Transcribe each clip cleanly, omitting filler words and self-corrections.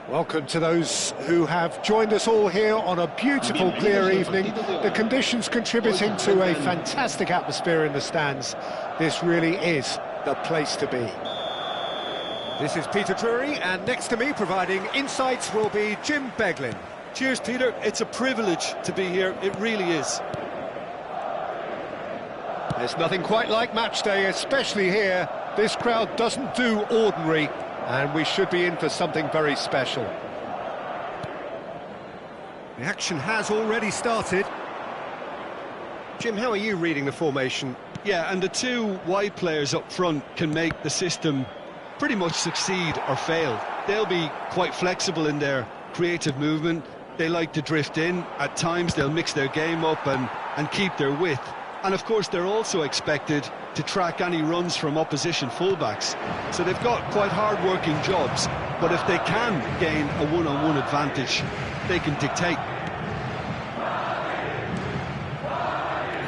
Welcome to those who have joined us all here on a beautiful, clear evening. The conditions contributing to a fantastic atmosphere in the stands. This really is the place to be. This is Peter Drury, and next to me, providing insights, will be Jim Beglin. Cheers, Peter. It's a privilege to be here. It really is. There's nothing quite like match day, especially here. This crowd doesn't do ordinary, and we should be in for something very special. The action has already started. Jim, how are you reading the formation? Yeah, and the two wide players up front can make the system pretty much succeed or fail. They'll be quite flexible in their creative movement. They like to drift in. At times they'll mix their game up and keep their width. And of course they're also expected to track any runs from opposition fullbacks. So they've got quite hard-working jobs, but if they can gain a one-on-one advantage, they can dictate.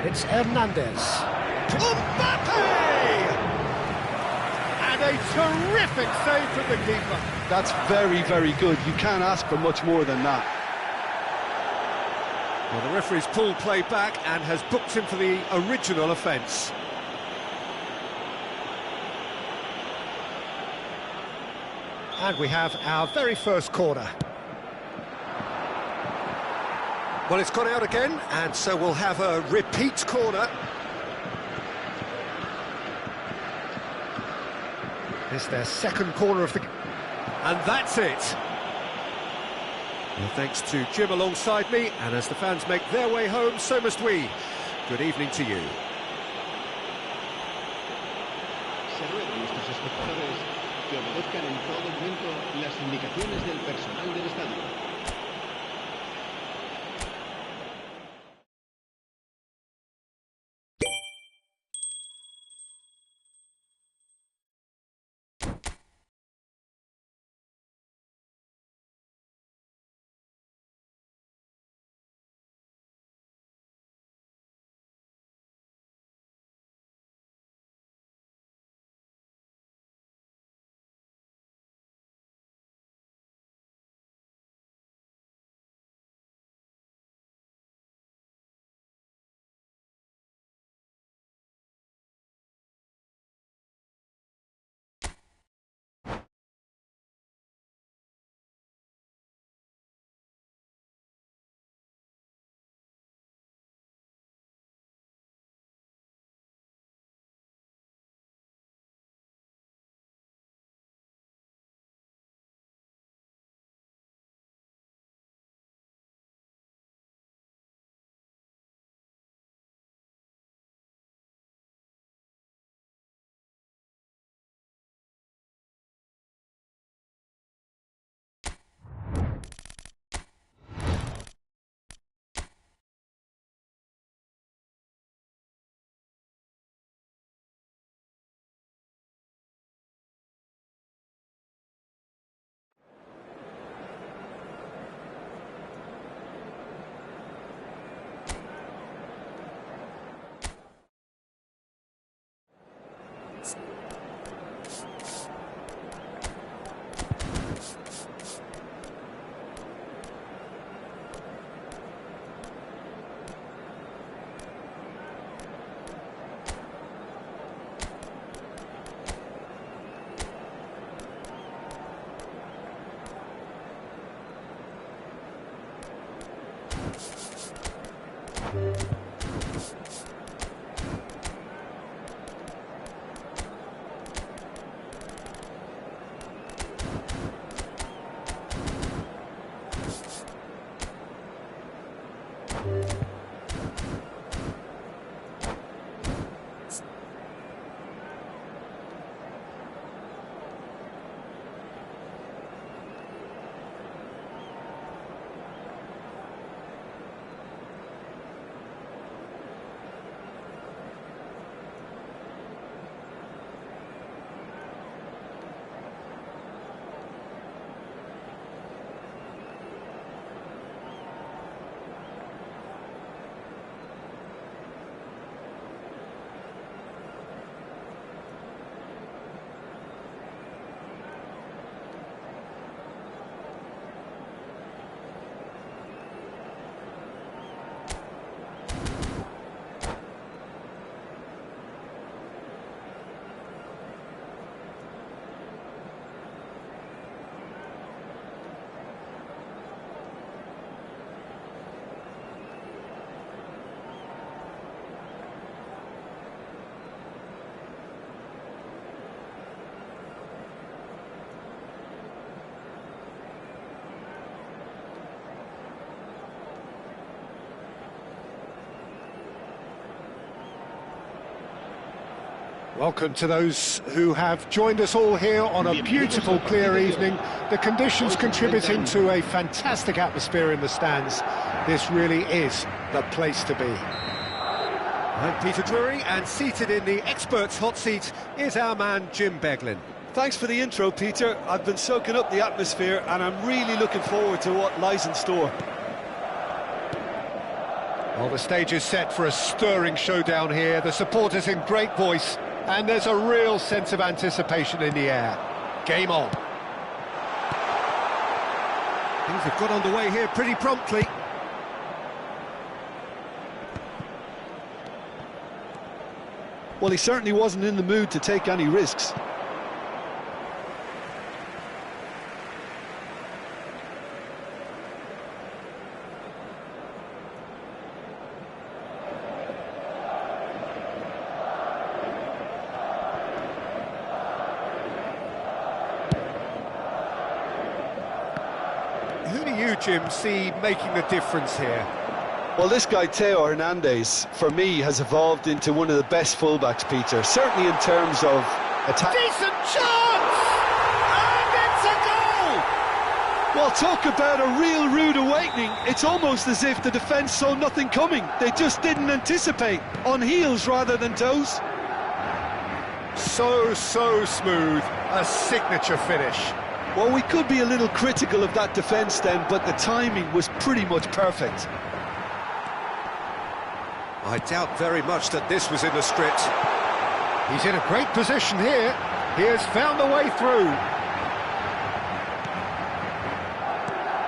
It's Hernandez. Mbappe! And a terrific save from the keeper. That's very, very good. You can't ask for much more than that. Well, the referee's pulled play back and has booked him for the original offence. And we have our very first corner. Well, it's gone out again, and so we'll have a repeat corner. It's their second corner of the... And that's it. Well, thanks to Jim alongside me, and as the fans make their way home, so must we. Good evening to you. Se ruega a nuestros espectadores que obedezcan en todo momento las indicaciones del personal del estadio. Welcome to those who have joined us all here on a beautiful, clear evening. The conditions contributing to a fantastic atmosphere in the stands. This really is the place to be. I'm Peter Drury, and seated in the experts' hot seat is our man Jim Beglin. Thanks for the intro, Peter. I've been soaking up the atmosphere and I'm really looking forward to what lies in store. Well, the stage is set for a stirring showdown here. The supporters in great voice, and there's a real sense of anticipation in the air. Game on. Things have got underway here pretty promptly. Well, he certainly wasn't in the mood to take any risks. Who do you, Jim, see making the difference here? Well, this guy, Theo Hernandez, for me, has evolved into one of the best fullbacks, Peter. Certainly in terms of attack. Decent chance! And it's a goal! Well, talk about a real rude awakening. It's almost as if the defence saw nothing coming. They just didn't anticipate. On heels rather than toes. So smooth. A signature finish. Well, we could be a little critical of that defence then, but the timing was pretty much perfect. I doubt very much that this was in the script. He's in a great position here. He has found a way through.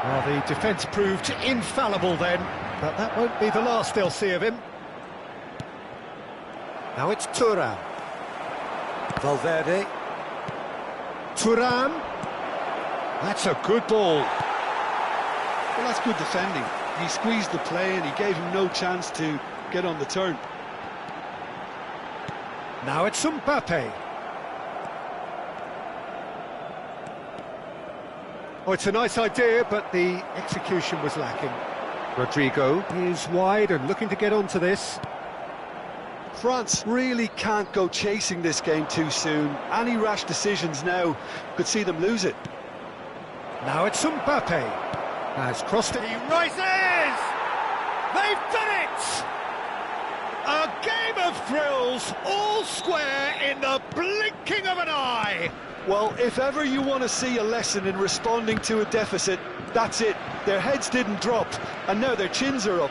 Well, the defence proved infallible then, but that won't be the last they'll see of him. Now it's Thuram. Valverde. Thuram. That's a good ball. Well, that's good defending. He squeezed the play and he gave him no chance to get on the turn. Now it's Mbappe. Oh, it's a nice idea, but the execution was lacking. Rodrigo is wide and looking to get onto this. France really can't go chasing this game too soon. Any rash decisions now could see them lose it. Now it's Mbappe. Has crossed it. He rises! They've done it! A game of thrills, all square in the blinking of an eye. Well, if ever you want to see a lesson in responding to a deficit, that's it. Their heads didn't drop, and now their chins are up.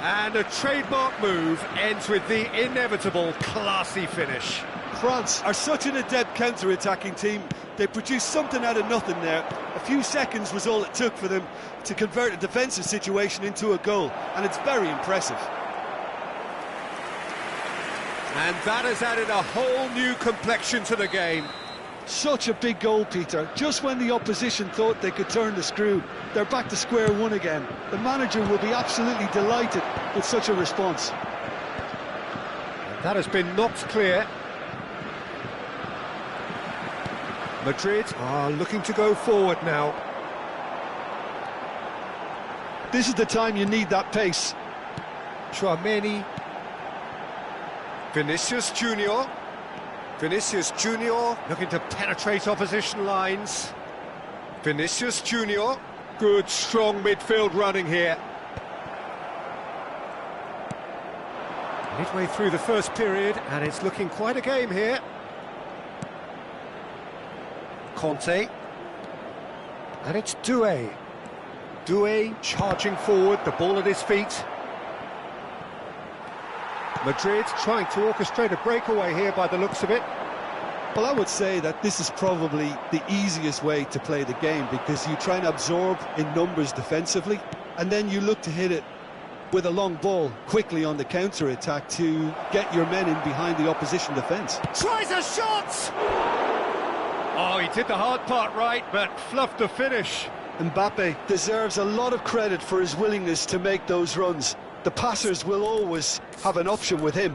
And a trademark move ends with the inevitable classy finish. France are such an adept counter-attacking team. They produced something out of nothing there. A few seconds was all it took for them to convert a defensive situation into a goal, and it's very impressive. And that has added a whole new complexion to the game. Such a big goal, Peter. Just when the opposition thought they could turn the screw, they're back to square one again. The manager will be absolutely delighted with such a response. And that has been knocked clear. Madrid are looking to go forward now. This is the time you need that pace. Chouameni. Vinicius Junior. Vinicius Junior looking to penetrate opposition lines. Vinicius Junior. Good, strong midfield running here. Midway through the first period, and it's looking quite a game here. Conte. And it's Doué. Doué charging forward, the ball at his feet. Madrid trying to orchestrate a breakaway here by the looks of it. Well, I would say that this is probably the easiest way to play the game, because you try and absorb in numbers defensively, and then you look to hit it with a long ball quickly on the counter-attack to get your men in behind the opposition defence. Tries a shot! Oh, he did the hard part right, but fluffed the finish. Mbappe deserves a lot of credit for his willingness to make those runs. The passers will always have an option with him.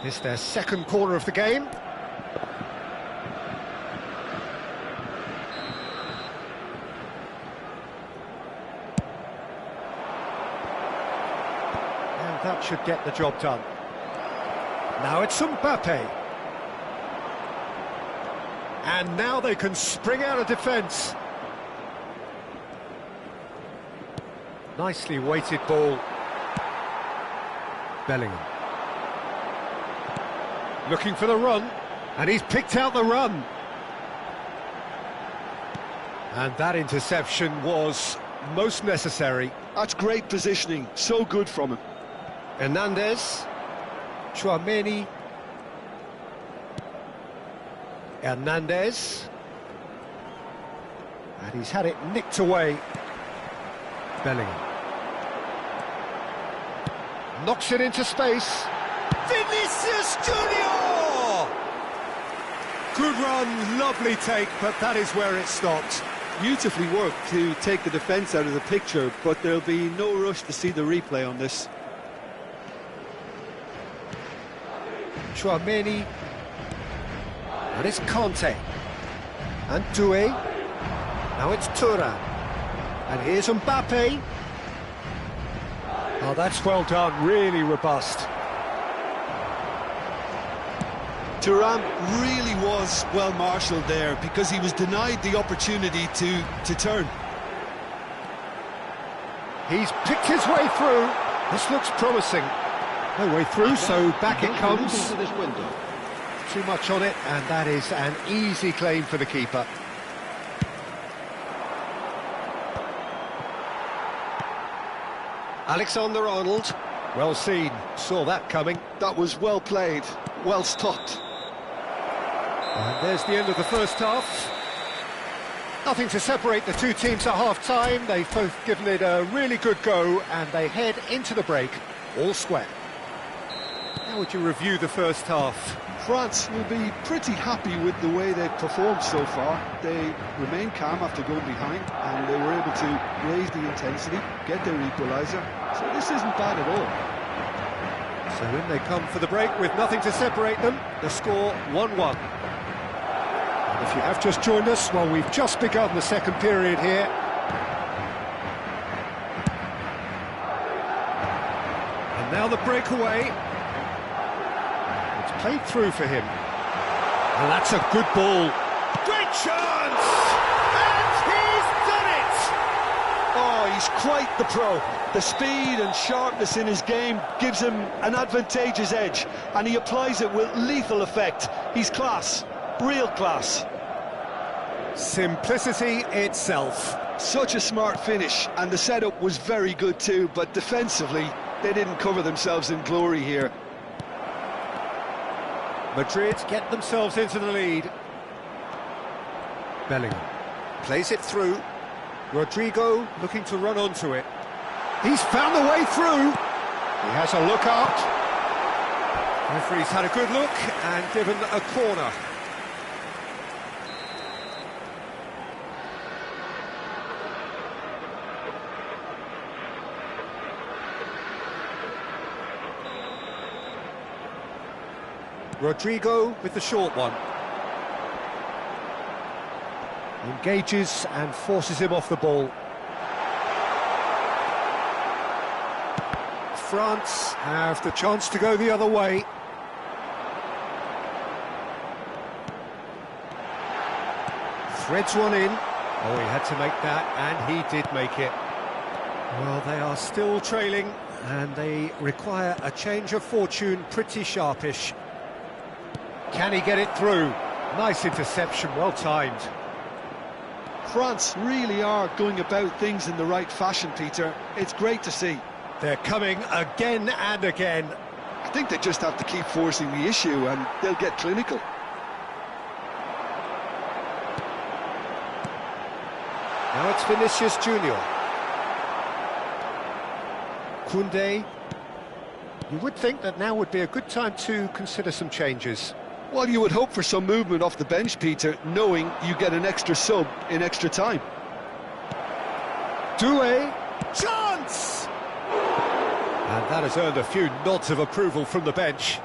It's their second corner of the game. And that should get the job done. Now it's Mbappe. And now they can spring out of defence. Nicely weighted ball. Bellingham. Looking for the run, and he's picked out the run. And that interception was most necessary. That's great positioning, so good from him. Hernandez, Chouameni, Hernandez, and he's had it nicked away. Bellingham knocks it into space. Vinicius Junior! Good run, lovely take, but that is where it stopped. Beautifully worked to take the defence out of the picture, but there'll be no rush to see the replay on this. Chouameni, and it's Conte, and Doué, now it's Thuram, and here's Mbappe. Oh, that's well done, really robust. Thuram really was well marshalled there, because he was denied the opportunity to turn. He's picked his way through. This looks promising. No way through, so back it comes. Too much on it, and that is an easy claim for the keeper. Alexander-Arnold, well seen, saw that coming. That was well played, well stopped. And there's the end of the first half. Nothing to separate the two teams at half-time. They've both given it a really good go, and they head into the break all square. How would you review the first half? France will be pretty happy with the way they've performed so far. They remained calm after going behind, and they were able to raise the intensity, get their equaliser. So this isn't bad at all. So in they come for the break with nothing to separate them. The score 1-1. And if you have just joined us, well, we've just begun the second period here. And now the breakaway. It's played through for him. And that's a good ball. Great chance! And he's done it! Oh, he's quite The pro. The speed and sharpness in his game gives him an advantageous edge, and he applies it with lethal effect. He's class, real class. Simplicity itself. Such a smart finish, and the setup was very good too, but defensively, they didn't cover themselves in glory here. Madrid get themselves into the lead. Bellingham plays it through. Rodrigo looking to run onto it. He's found the way through. He has a look out. Referee's had a good look and given a corner. Rodrigo with the short one. Engages and forces him off the ball. France have the chance to go the other way. Threads one in. Oh, he had to make that, and he did make it. Well, they are still trailing, and they require a change of fortune, pretty sharpish. Can he get it through? Nice interception, well timed. France really are going about things in the right fashion, Peter. It's great to see. They're coming again and again. I think they just have to keep forcing the issue and they'll get clinical. Now it's Vinicius Junior. Koundé. You would think that now would be a good time to consider some changes. Well, you would hope for some movement off the bench, Peter, knowing you get an extra sub in extra time. Doué, chance! And that has earned a few nods of approval from the bench.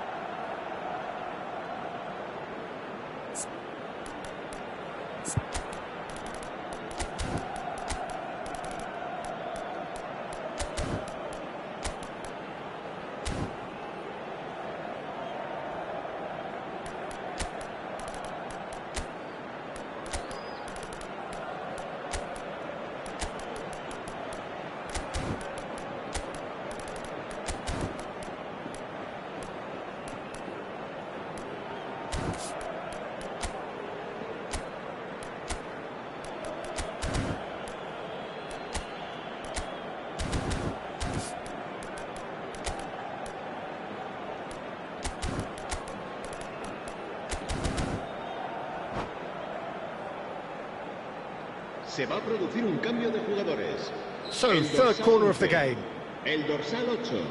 Se va a producir un cambio de jugadores. So, third corner of the game. El dorsal 8,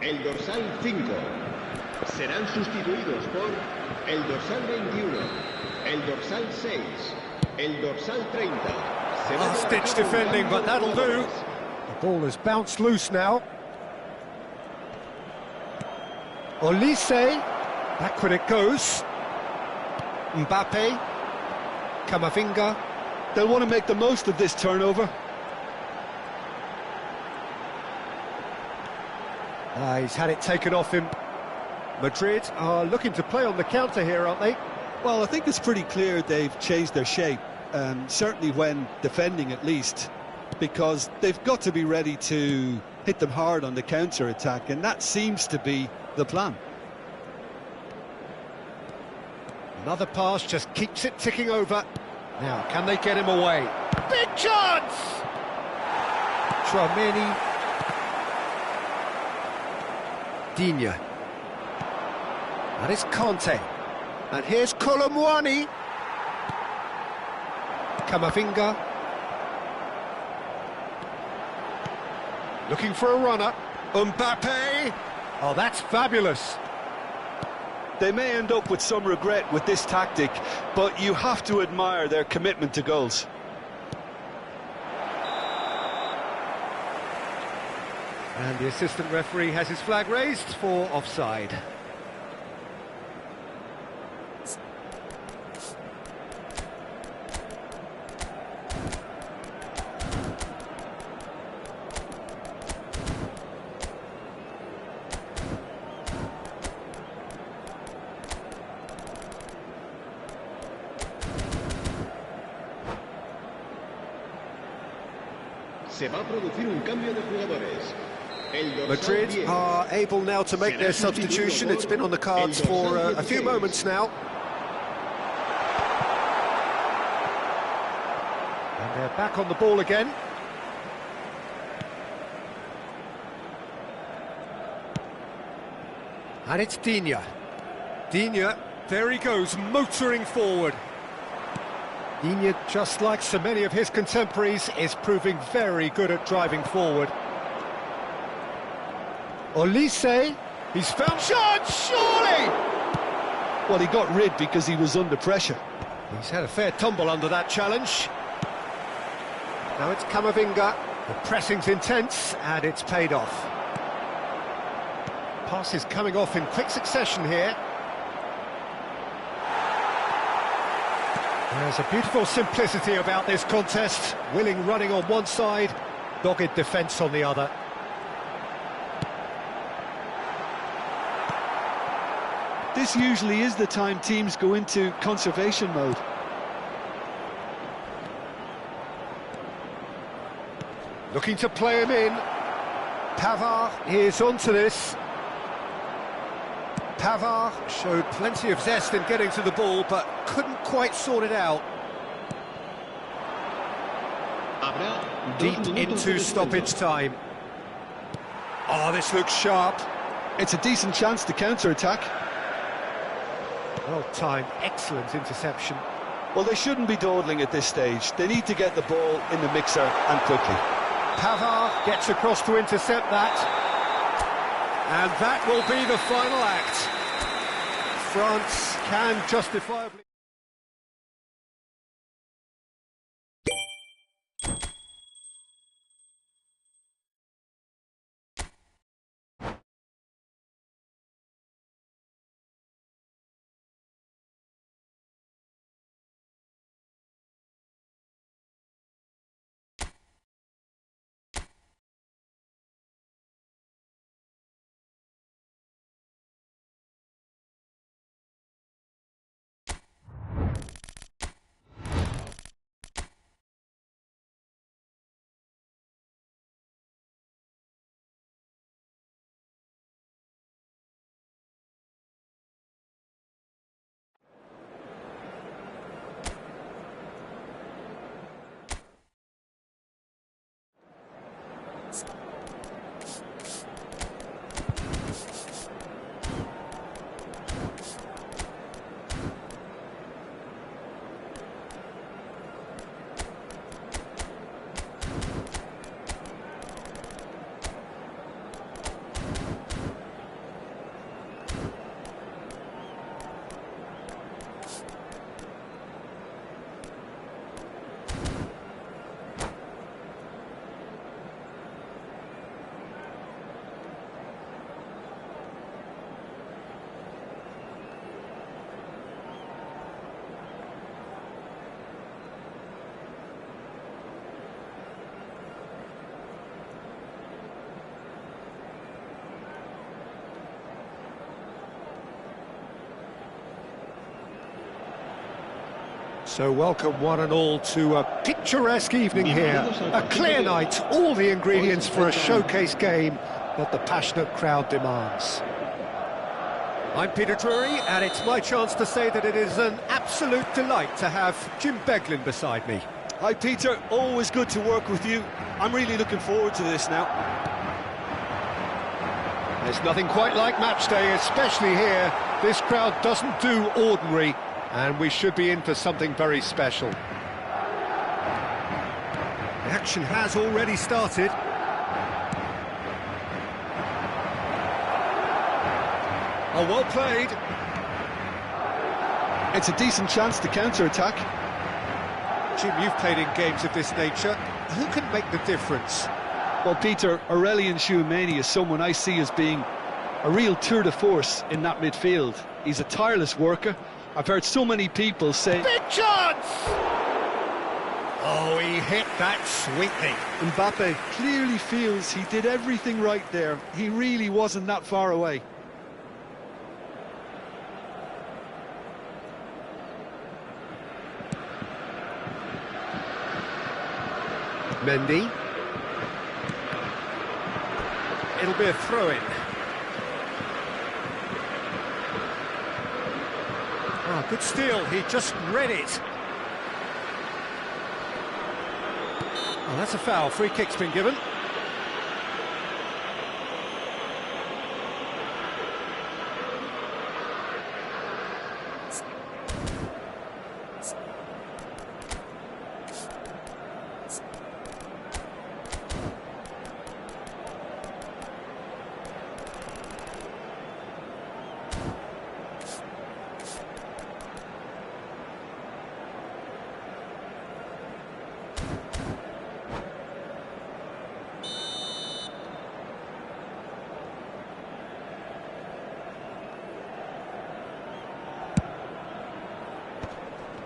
el dorsal 5. Serán sustituidos por el dorsal 21, el dorsal 6, el dorsal 30. Last-ditch defending, but that'll do. The ball has bounced loose now. Olise, backward it goes. Mbappe, Camavinga. They'll want to make the most of this turnover. He's had it taken off him. Madrid are looking to play on the counter here, aren't they? Well, I think it's pretty clear they've changed their shape, certainly when defending at least, because they've got to be ready to hit them hard on the counter-attack, and that seems to be the plan. Another pass just keeps it ticking over. Now, can they get him away? Big chance! Tchouaméni. Digne. That is Conte. And here's Colomwani. Camavinga. Looking for a runner. Mbappe. Oh, that's fabulous. They may end up with some regret with this tactic, but you have to admire their commitment to goals. And the assistant referee has his flag raised for offside. Se va a producir un cambio de jugadores. Madrid are able now to make their substitution. It's been on the cards for a few moments now. And they're back on the ball again. And it's Digne. Digne, there he goes, motoring forward. Digne, just like so many of his contemporaries, is proving very good at driving forward. Olise, he's found shot, surely! Well, he got rid because he was under pressure. He's had a fair tumble under that challenge. Now it's Camavinga. The pressing's intense, and it's paid off. Passes coming off in quick succession here. There's a beautiful simplicity about this contest. Willing running on one side, dogged defence on the other. This usually is the time teams go into conservation mode. Looking to play him in. Pavard is onto this. Pavard showed plenty of zest in getting to the ball, but couldn't quite sort it out. Deep into stoppage time. Oh, this looks sharp. It's a decent chance to counter-attack. Well timed, excellent interception. Well, they shouldn't be dawdling at this stage. They need to get the ball in the mixer and quickly. Pavard gets across to intercept that. And that will be the final act. France can justifiably... So welcome one and all to a picturesque evening here, a clear night, all the ingredients for a showcase game that the passionate crowd demands. I'm Peter Drury, and it's my chance to say that it is an absolute delight to have Jim Beglin beside me. Hi Peter, always good to work with you. I'm really looking forward to this now. There's nothing quite like match day, especially here. This crowd doesn't do ordinary. And we should be in for something very special. The action has already started. Oh, well played. It's a decent chance to counter-attack. Jim, you've played in games of this nature. Who can make the difference? Well, Peter, Aurelien Tchouameni is someone I see as being a real tour de force in that midfield. He's a tireless worker. I've heard so many people say... Big chance! Oh, he hit that sweetly. Mbappe clearly feels he did everything right there. He really wasn't that far away. Mendy. it'll be a throw-in. Oh, good steal, he just read it. Oh, that's a foul, free kick's been given.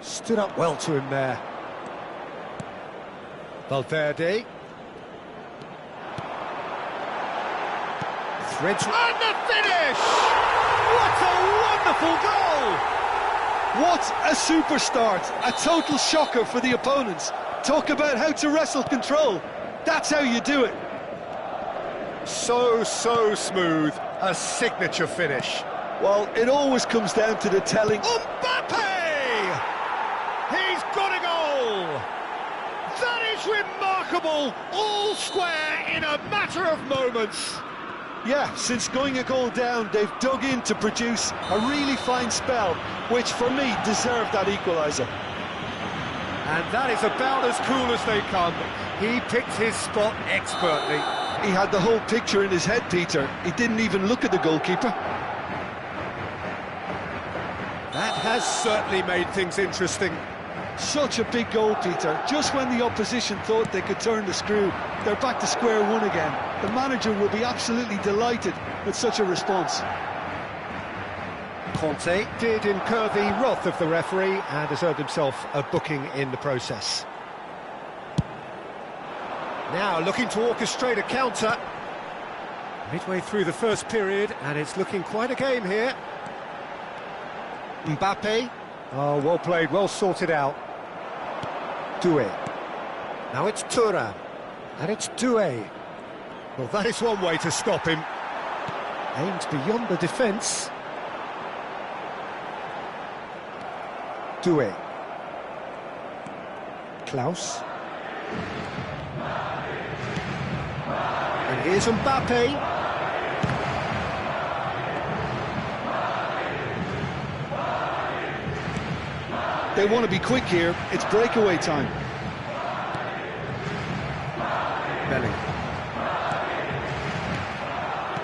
Stood up well to him there. Valverde. Threads and the finish! What a wonderful goal! What a super start! A total shocker for the opponents. Talk about how to wrestle control. That's how you do it. So smooth. A signature finish. Well, it always comes down to the telling. Mbappe! He's got a goal! That is remarkable! All square in a matter of moments. Yeah, since going a goal down, they've dug in to produce a really fine spell, which for me deserved that equaliser. And that is about as cool as they come. He picked his spot expertly. He had the whole picture in his head, Peter. He didn't even look at the goalkeeper. That has certainly made things interesting. Such a big goal, Peter. Just when the opposition thought they could turn the screw, they're back to square one again. The manager will be absolutely delighted with such a response. Conte did incur the wrath of the referee and has earned himself a booking in the process. Now looking to orchestrate a counter. Midway through the first period, and it's looking quite a game here. Mbappe. Oh, well played, well sorted out. Doué. Now it's Thuram. And it's Doué. Well, that is one way to stop him. Aims beyond the defence. Doué. Klaus. And here's Mbappe. They want to be quick here. It's breakaway time. Bellingham.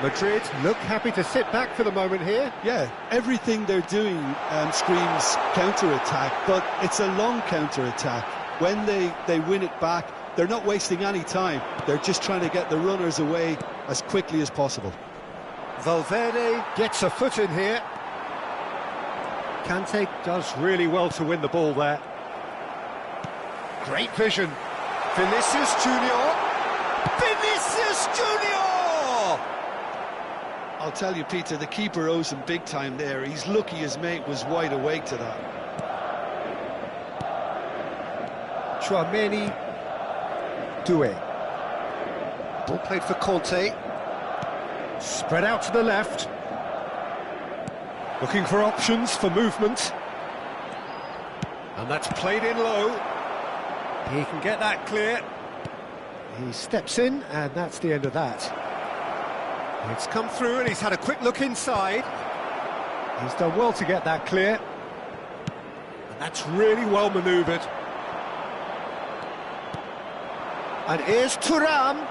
Madrid look happy to sit back for the moment here. Yeah, everything they're doing screams counter-attack, but it's a long counter-attack. When they win it back, they're not wasting any time. They're just trying to get the runners away as quickly as possible. Valverde gets a foot in here. Kante does really well to win the ball there. Great vision. Vinicius Junior. Vinicius Junior! I'll tell you, Peter, the keeper owes him big time there. He's lucky his mate was wide awake to that. Chouameni. Doué. Ball played for Conte. Spread out to the left. Looking for options for movement. And that's played in low. He can get that clear. He steps in, and that's the end of that. It's come through, and he's had a quick look inside. He's done well to get that clear. And that's really well manoeuvred. And here's Thuram.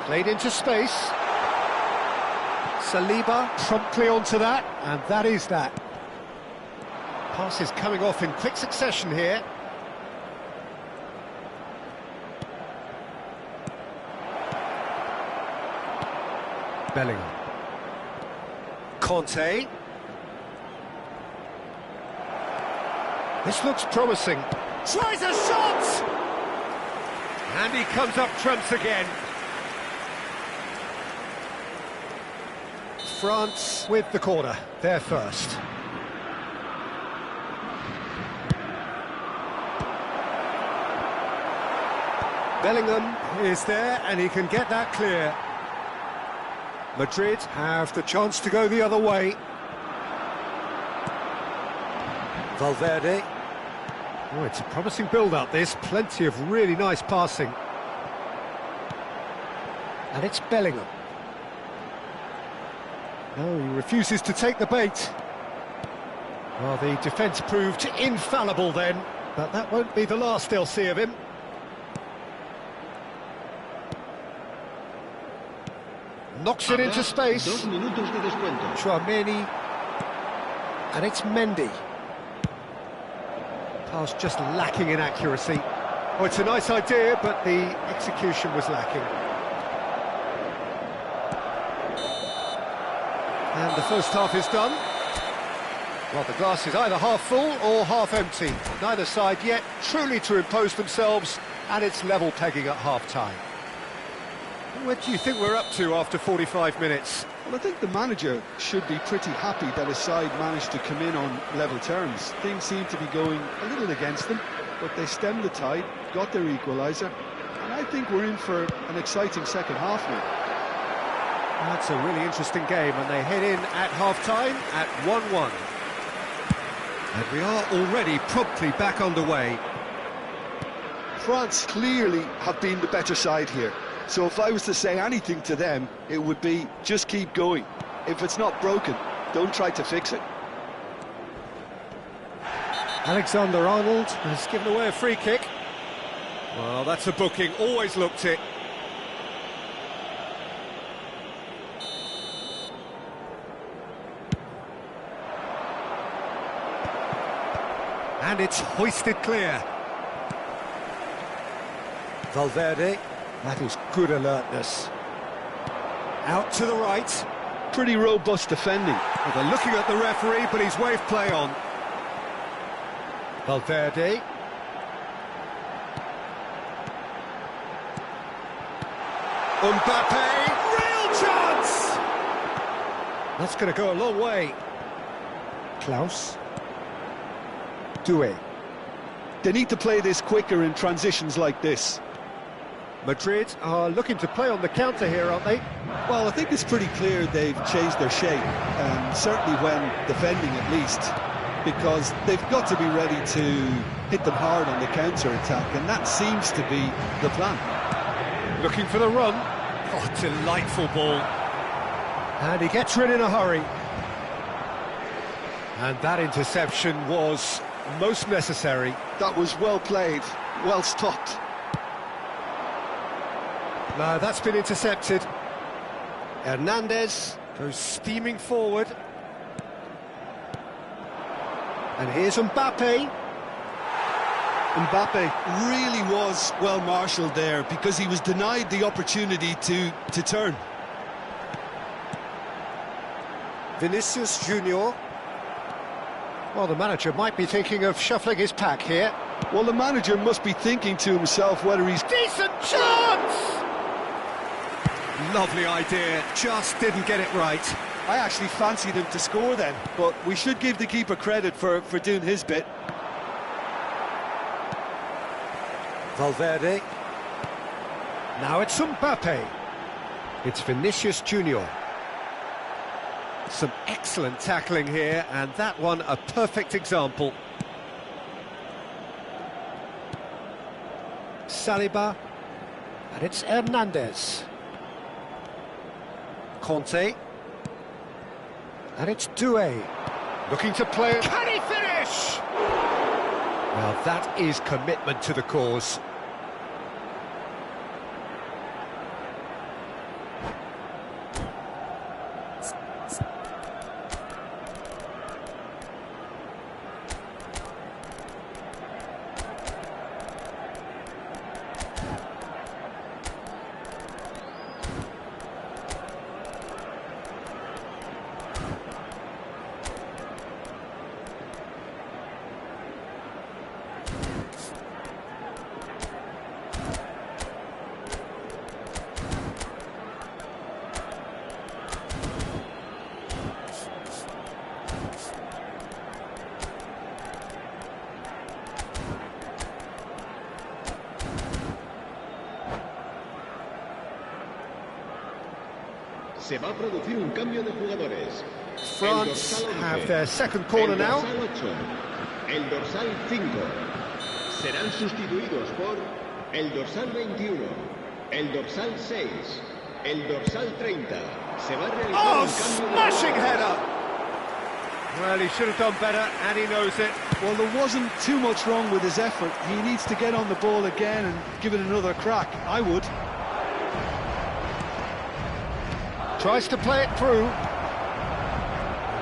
Played into space. Saliba promptly onto that, and that is that. Passes coming off in quick succession here. Bellingham. Conte. This looks promising. Tries a shot! And he comes up trumps again. France with the corner, they're first. Bellingham is there, and he can get that clear. Madrid have the chance to go the other way. Valverde. Oh, it's a promising build-up, this. Plenty of really nice passing. And it's Bellingham. No, he refuses to take the bait. Well, the defence proved infallible then, but that won't be the last they'll see of him. Knocks it into space. 2 minutos de descuento. Chouameni. And it's Mendy. Pass just lacking in accuracy. Oh, it's a nice idea, but the execution was lacking. And the first half is done. Well, the glass is either half full or half empty. Neither side yet truly to impose themselves, and it's level pegging at half-time. What do you think we're up to after 45 minutes? Well, I think the manager should be pretty happy that his side managed to come in on level terms. Things seem to be going a little against them, but they stemmed the tide, got their equaliser, and I think we're in for an exciting second half now. That's a really interesting game, and they head in at half-time at 1-1. And we are already promptly back underway. France clearly have been the better side here. So if I was to say anything to them, it would be just keep going. If it's not broken, don't try to fix it. Alexander-Arnold has given away a free kick. Well, that's a booking, always looked it. And it's hoisted clear. Valverde. That is good alertness. Out to the right. Pretty robust defending. Well, they're looking at the referee, but he's waved play on. Valverde. Mbappe. Real chance! That's going to go a long way. Klaus. Doué. They need to play this quicker in transitions like this. Madrid are looking to play on the counter here, aren't they? Well, I think it's pretty clear they've changed their shape, certainly when defending at least, because they've got to be ready to hit them hard on the counter-attack, and that seems to be the plan. Looking for the run. Oh, delightful ball. And he gets rid in a hurry. And that interception was most necessary. That was well played, well stopped. No, that's been intercepted. Hernandez goes steaming forward. And here's Mbappe. Mbappe really was well marshalled there because he was denied the opportunity to turn. Vinicius Junior. Well, the manager might be thinking of shuffling his pack here. Well, the manager must be thinking to himself whether he's... Decent chance! Lovely idea, just didn't get it right. I actually fancied him to score then, but we should give the keeper credit for doing his bit. Valverde. Now it's Mbappe. It's Vinicius Junior. Some excellent tackling here, and that one a perfect example. Saliba. And it's Hernandez. Conte. And it's Doué. Looking to play. Can he finish? Well, that is commitment to the cause. Se va a producir un cambio de jugadores. France have their second corner now. El dorsal 8, el dorsal 5. Serán sustituidos por el dorsal 21, el dorsal 6, el dorsal 30. Se va a realizar un cambio smashing header! Well, he should have done better, and he knows it. Well, there wasn't too much wrong with his effort. He needs to get on the ball again and give it another crack. I would. Tries to play it through.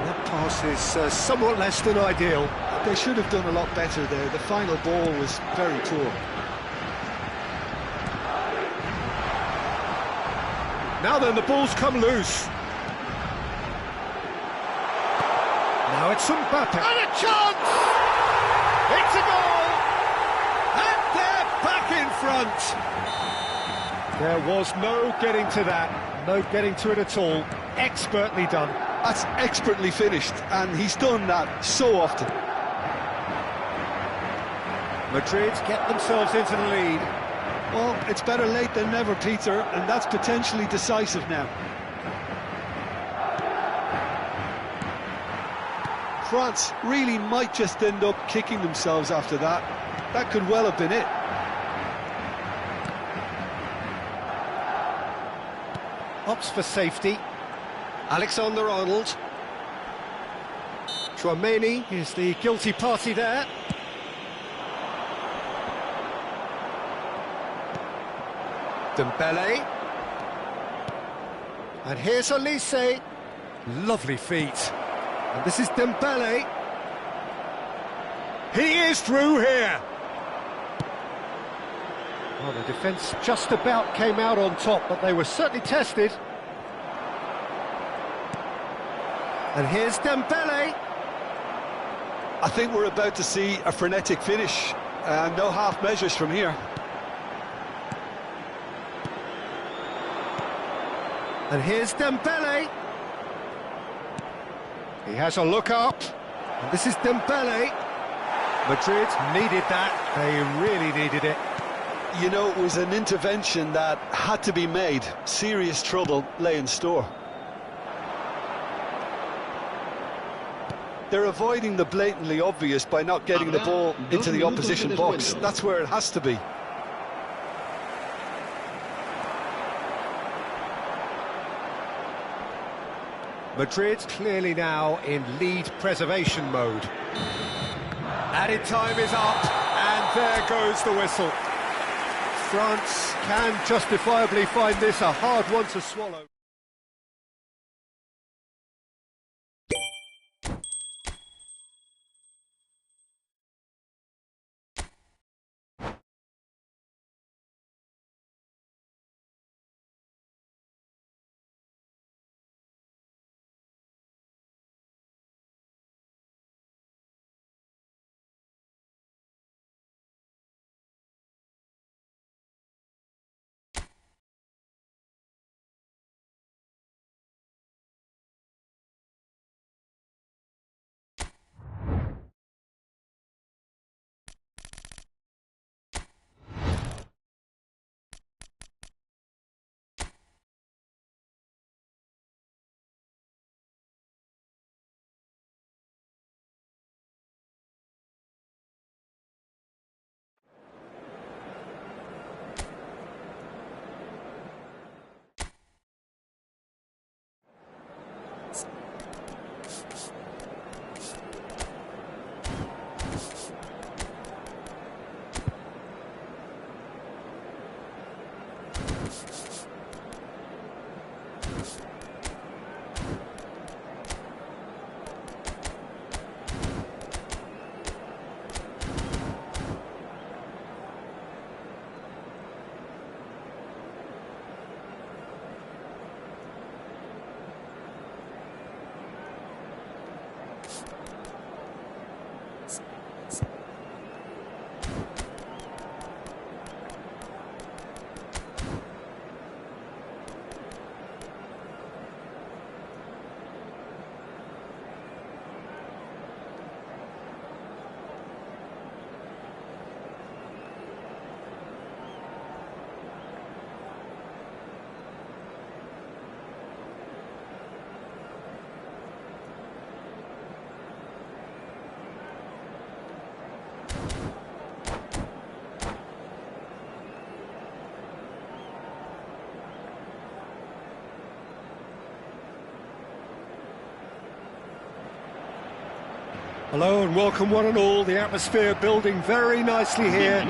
That pass is somewhat less than ideal. They should have done a lot better there. The final ball was very poor. Now then, the ball's come loose. Now it's Mbappe. And a chance! It's a goal! And they're back in front! There was no getting to that. No getting to it at all. Expertly done. That's expertly finished, and he's done that so often. Madrid get themselves into the lead. Well, it's better late than never, Peter, and that's potentially decisive now. France really might just end up kicking themselves after that. That could well have been it. Opts for safety. Alexander-Arnold. Chouameni is the guilty party there. Dembele. And here's Olise. Lovely feet. And this is Dembele. He is through here. Well, the defence just about came out on top, but they were certainly tested. And here's Dembele. I think we're about to see a frenetic finish. No half measures from here. And here's Dembele. He has a look up. And this is Dembele. Madrid needed that. They really needed it. You know, it was an intervention that had to be made. Serious trouble lay in store. They're avoiding the blatantly obvious by not getting the ball into the opposition box. That's where it has to be. Madrid clearly now in lead preservation mode. Added time is up, and there goes the whistle. France can justifiably find this a hard one to swallow. Hello and welcome one and all. The atmosphere building very nicely here.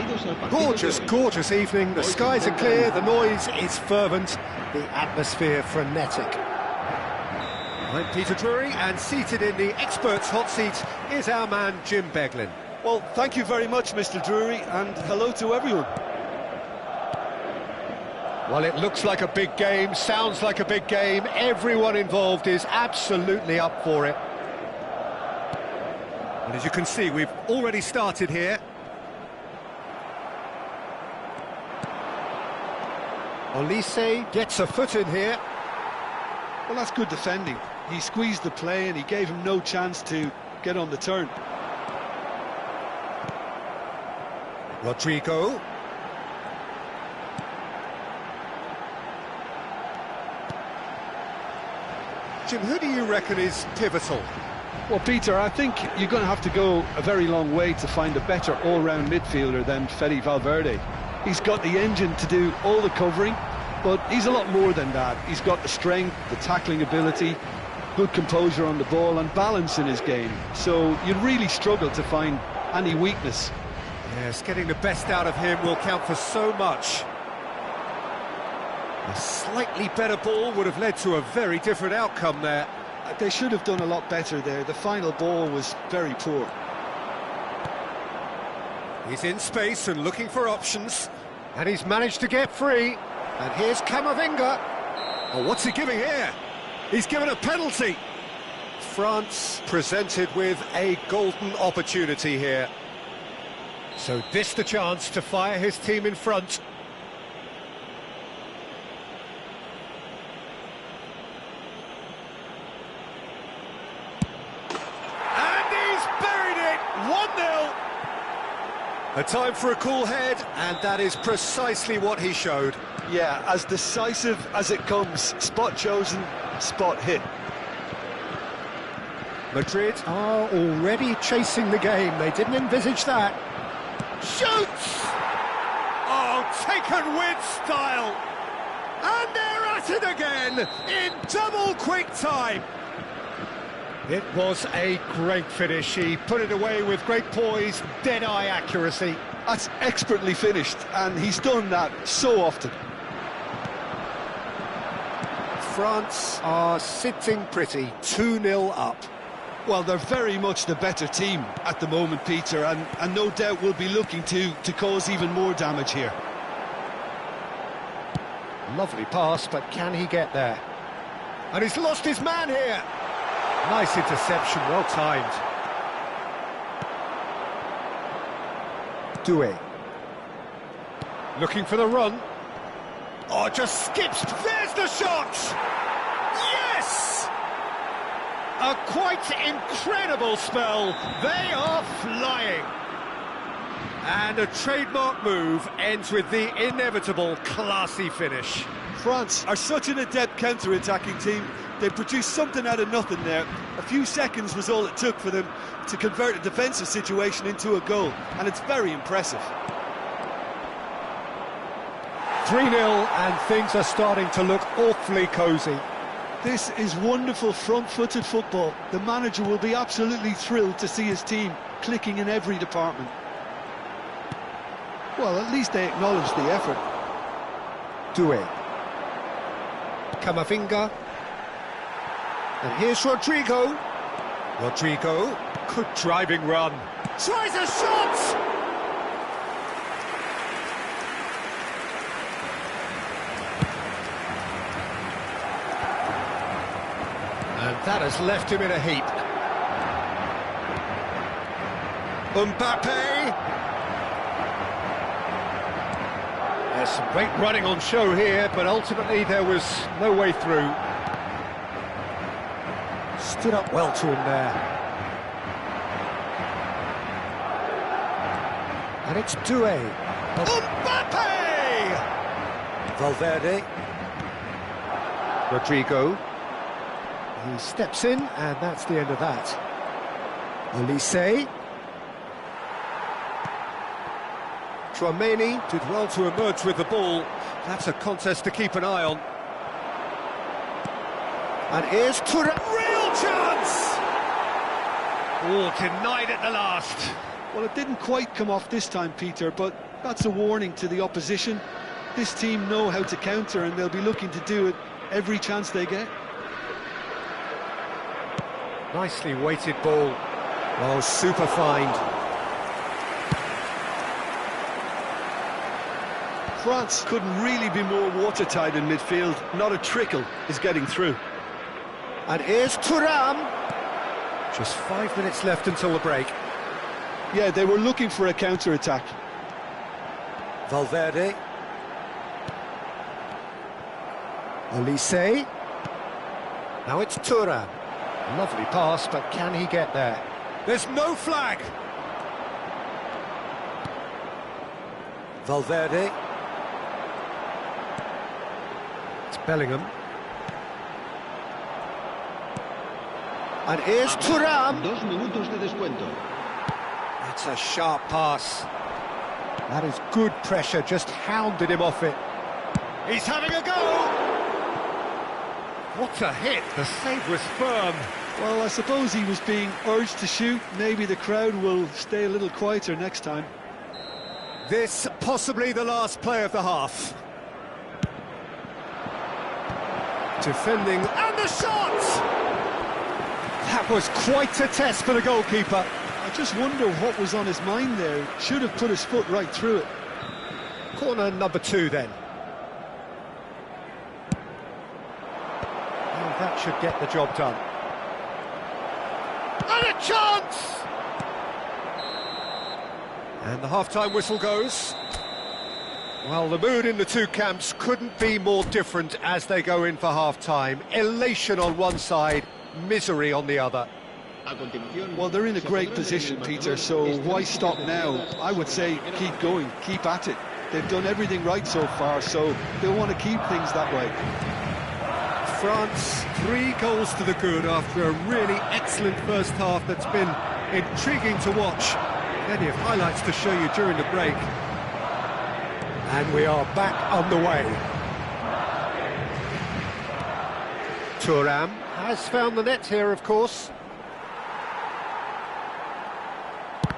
Gorgeous, gorgeous evening. The skies are clear, the noise is fervent, the atmosphere frenetic. I'm Peter Drury, and seated in the experts' hot seat is our man Jim Beglin. Well, thank you very much, Mr. Drury, and hello to everyone. Well, it looks like a big game, sounds like a big game. Everyone involved is absolutely up for it. And as you can see, we've already started here. Olise gets a foot in here. Well, that's good defending. He squeezed the play and he gave him no chance to get on the turn. Rodrigo. Jim, who do you reckon is pivotal? Well, Peter, I think you're going to have to go a very long way to find a better all-round midfielder than Fede Valverde. He's got the engine to do all the covering, but he's a lot more than that. He's got the strength, the tackling ability, good composure on the ball and balance in his game. So you'd really struggle to find any weakness. Yes, getting the best out of him will count for so much. A slightly better ball would have led to a very different outcome there. They should have done a lot better there. The final ball was very poor. He's in space and looking for options. And he's managed to get free. And here's Camavinga. Oh, what's he giving here? He's given a penalty. France presented with a golden opportunity here. So this the chance to fire his team in front. A time for a cool head, and that is precisely what he showed. Yeah, as decisive as it comes. Spot chosen, spot hit. Madrid are already chasing the game. They didn't envisage that. Shoots! Oh, taken with style. And they're at it again in double quick time. It was a great finish. He put it away with great poise, dead-eye accuracy. That's expertly finished, and he's done that so often. France are sitting pretty, 2-0 up. Well, they're very much the better team at the moment, Peter, and no doubt will be looking to cause even more damage here. Lovely pass, but can he get there? And he's lost his man here. Nice interception, well timed. Doué. Looking for the run. Oh, just skips. There's the shot! Yes! A quite incredible spell. They are flying. And a trademark move ends with the inevitable classy finish. France are such an adept counter-attacking team. They produced something out of nothing there. A few seconds was all it took for them to convert a defensive situation into a goal, and it's very impressive. 3-0, and things are starting to look awfully cosy. This is wonderful front-footed football. The manager will be absolutely thrilled to see his team clicking in every department. Well, at least they acknowledge the effort. Doué. Camavinga. And here's Rodrigo. Rodrigo, good driving run. Tries a shot! And that has left him in a heap. Mbappe. There's some great running on show here, but ultimately there was no way through. Stood up well to him there. And it's Doué. Mbappe! Valverde. Rodrigo. He steps in, and that's the end of that. Olise. Tchouaméni did well to emerge with the ball. That's a contest to keep an eye on. And here's Touré. Real chance! Oh, denied at the last. Well, it didn't quite come off this time, Peter, but that's a warning to the opposition. This team know how to counter, and they'll be looking to do it every chance they get. Nicely weighted ball. Oh, super find. France couldn't really be more watertight in midfield. Not a trickle is getting through. And here's Thuram. Just 5 minutes left until the break. Yeah, they were looking for a counter-attack. Valverde. Olise. Now it's Thuram. Lovely pass, but can he get there? There's no flag. Valverde. It's Bellingham. And here's Thuram. 2 minutos de descuento. That's a sharp pass. That is good pressure, just hounded him off it. He's having a go! What a hit, the save was firm. Well, I suppose he was being urged to shoot. Maybe the crowd will stay a little quieter next time. This possibly the last play of the half. Defending, and the shot! That was quite a test for the goalkeeper. I just wonder what was on his mind there. Should have put his foot right through it. Corner number 2 then. And that should get the job done. And a chance! And the half-time whistle goes. Well, the mood in the two camps couldn't be more different as they go in for half-time. Elation on one side, misery on the other. Well, they're in a great position, Peter, so why stop now? I would say keep going, keep at it. They've done everything right so far, so they'll want to keep things that way. France, 3 goals to the good after a really excellent first half that's been intriguing to watch. Plenty of highlights to show you during the break. And we are back on the way. Thuram has found the net here, of course.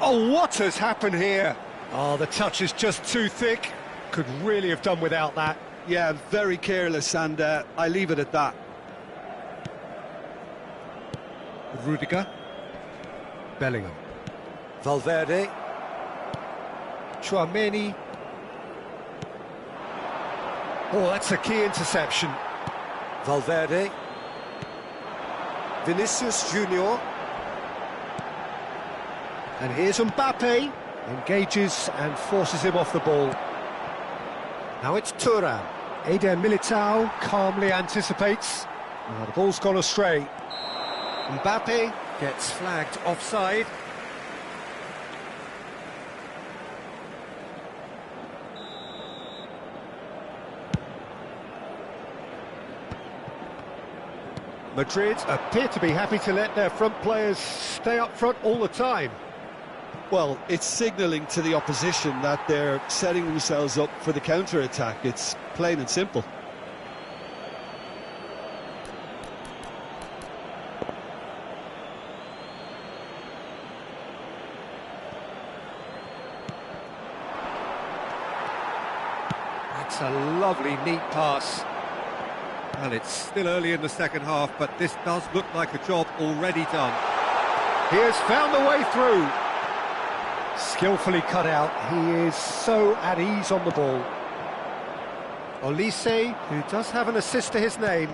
Oh, what has happened here? Oh, the touch is just too thick. Could really have done without that. Yeah, very careless, and I leave it at that. Rudiger. Bellingham. Valverde. Tchouaméni. Oh, that's a key interception. Valverde. Vinicius Junior. And here's Mbappe. Engages and forces him off the ball. Now it's Thuram. Eder Militao calmly anticipates. Oh, the ball's gone astray. Mbappe gets flagged offside. Madrid appear to be happy to let their front players stay up front all the time. Well, it's signalling to the opposition that they're setting themselves up for the counter-attack. It's plain and simple. That's a lovely, neat pass. Well, it's still early in the second half, but this does look like a job already done. He has found the way through. Skillfully cut out. He is so at ease on the ball. Olise, who does have an assist to his name.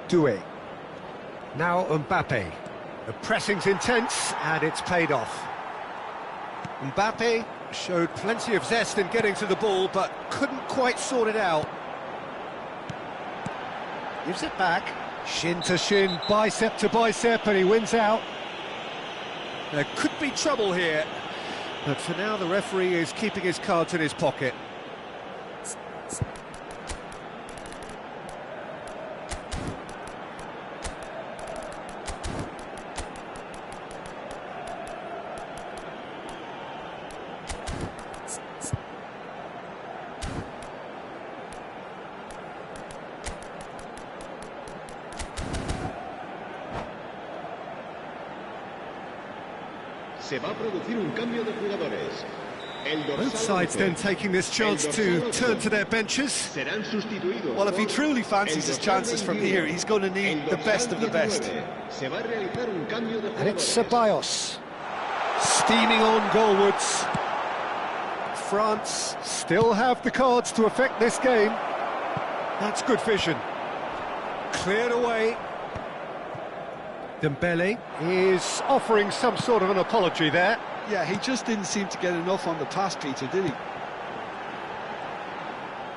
Doué. Now Mbappe. The pressing's intense, and it's paid off. Mbappe showed plenty of zest in getting to the ball, but couldn't quite sort it out. Gives it back. Shin to shin, bicep to bicep, and he wins out. There could be trouble here. But for now, the referee is keeping his cards in his pocket. Se va a producir un cambio de jugadores. El Both dorsal sides 11. then taking this chance El to dorsal 11. turn to their benches. Serán sustituidos Well, if he por truly fancies el his dorsal chances from 21. here, he's going to need El the dorsal best of the best. 19. Se va a realizar un cambio de And it's jugadores. Ceballos. Steaming on goalwards. France still have the cards to affect this game. That's good vision. Cleared away. Dembele is offering some sort of an apology there. Yeah, he just didn't seem to get enough on the pass, Peter, did he?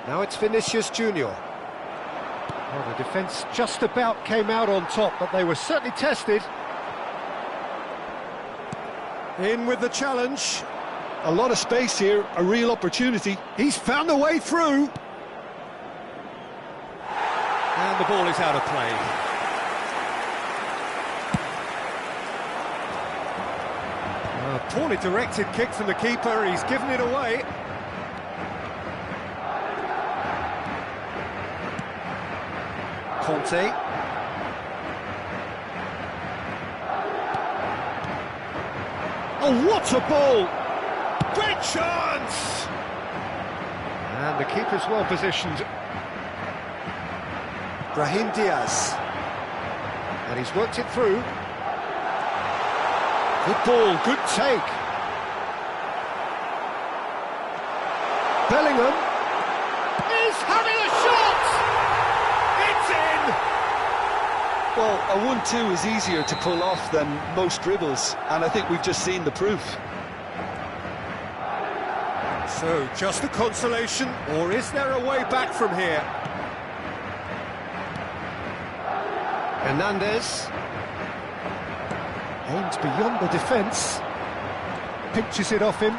Now it's Vinicius Junior. Well, the defence just about came out on top, but they were certainly tested. In with the challenge. A lot of space here, a real opportunity. He's found a way through. And the ball is out of play. A poorly directed kick from the keeper, he's given it away. Conte. Oh, what a ball! Great chance! And the keeper's well positioned. Brahim Diaz. And he's worked it through. Good ball, good take. Bellingham is having a shot! It's in! Well, a 1-2 is easier to pull off than most dribbles, and I think we've just seen the proof. So, just a consolation, or is there a way back from here? Hernandez aims beyond the defence, pinches it off him.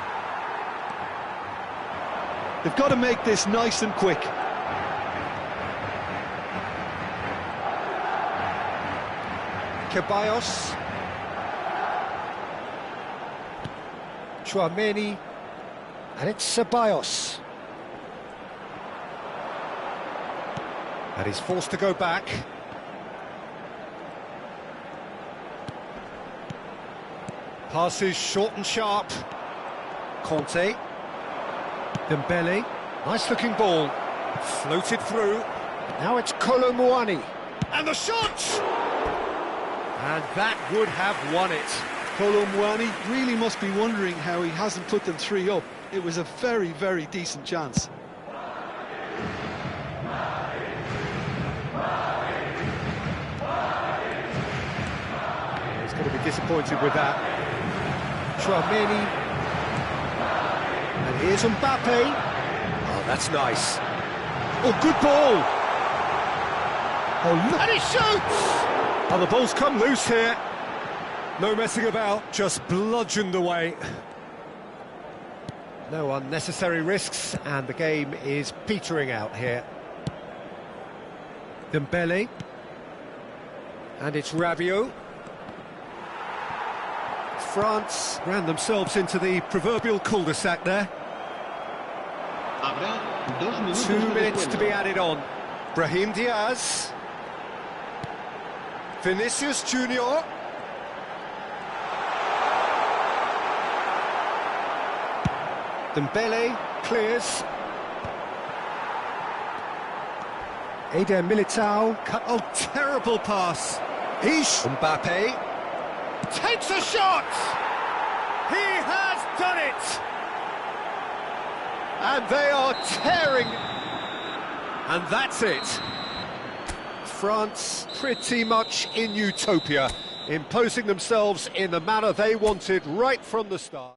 They've got to make this nice and quick. Ceballos. Chouameni. And it's Ceballos. And he's forced to go back. Passes short and sharp. Conte. Dembele. Nice looking ball. Floated through. Now it's Kolo Muani. And the shot! And that would have won it. Kolo Muani really must be wondering how he hasn't put them 3 up. It was a very, very decent chance. He's going to be disappointed with that. Chouameni. And here's Mbappe. Oh, that's nice. Oh, good ball. Oh, look. And he shoots! Oh, the ball's come loose here. No messing about, just bludgeoned away. No unnecessary risks, and the game is petering out here. Dembele. And it's Rabiot. France ran themselves into the proverbial cul-de-sac there. Habrá 2 minutos 2 de minutes to descuento. be added on. Brahim Diaz. Vinicius Junior. Dembele clears. Eder Militao. Oh, terrible pass. Mbappe takes a shot. He has done it. And they are tearing. And that's it. France pretty much in utopia, imposing themselves in the manner they wanted right from the start.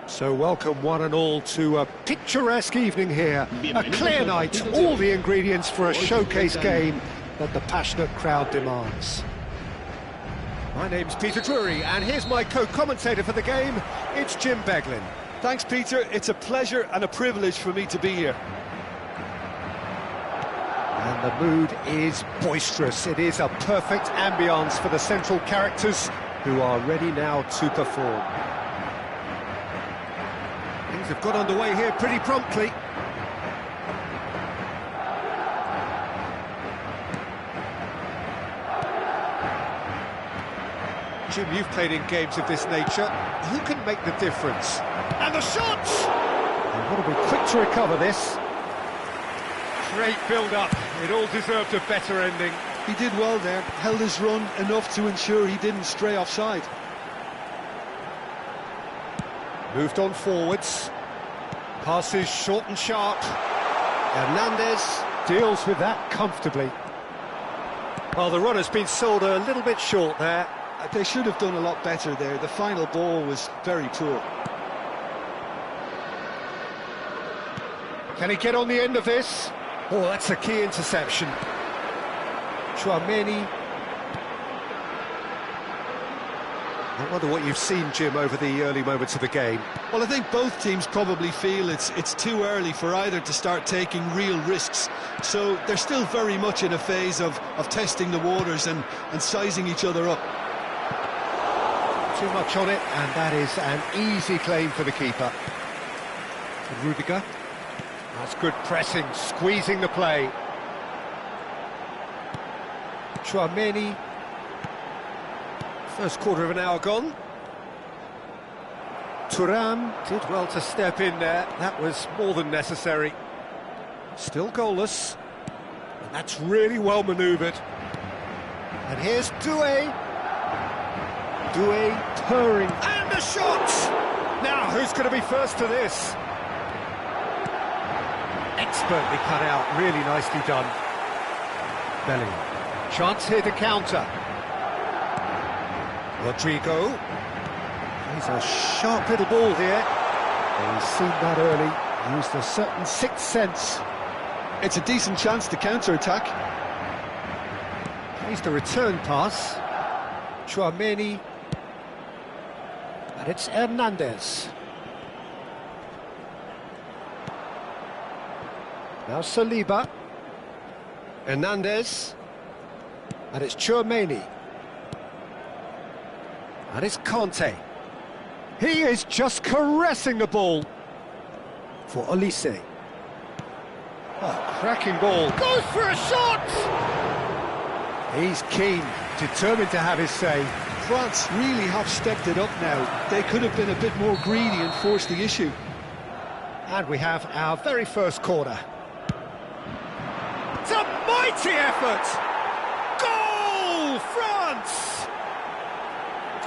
So welcome one and all to a picturesque evening here, a clear night, all the ingredients for a showcase game that the passionate crowd demands. My name's Peter Drury, and here's my co-commentator for the game, it's Jim Beglin. Thanks, Peter. It's a pleasure and a privilege for me to be here. And the mood is boisterous. It is a perfect ambience for the central characters who are ready now to perform. Things have got underway here pretty promptly. Jim, you've played in games of this nature. Who can make the difference? And the shots! They've got to be quick to recover this. Great build-up. It all deserved a better ending. He did well there, held his run enough to ensure he didn't stray offside. Moved on forwards. Passes short and sharp. Hernandez deals with that comfortably. Well, the run has been sold a little bit short there. They should have done a lot better there. The final ball was very poor. Can he get on the end of this? Oh, that's a key interception. Chouameni. I wonder what you've seen, Jim, over the early moments of the game. Well, I think both teams probably feel it's too early for either to start taking real risks. So they're still very much in a phase of testing the waters and sizing each other up. Too much on it, and that is an easy claim for the keeper. Rudiger. That's good pressing, squeezing the play. Chouameni. First quarter of an hour gone. Thuram did well to step in there. That was more than necessary. Still goalless. And that's really well manoeuvred. And here's Doué. Doué purring. And the shot! Now, who's going to be first to this? Expertly cut out, really nicely done. Bellingham. Chance here to counter. Rodrigo. He's a sharp little ball here. He's seen that early. Used a certain sixth sense. It's a decent chance to counter-attack. Here's the return pass. Chouameni. And it's Hernandez. Now Saliba. Hernandez. And it's Chouameni. And it's Conte. He is just caressing the ball for Olise. Oh, cracking ball. Goes for a shot! He's keen, determined to have his say. France really have stepped it up now. They could have been a bit more greedy and forced the issue. And we have our very first corner. It's a mighty effort! Goal, France!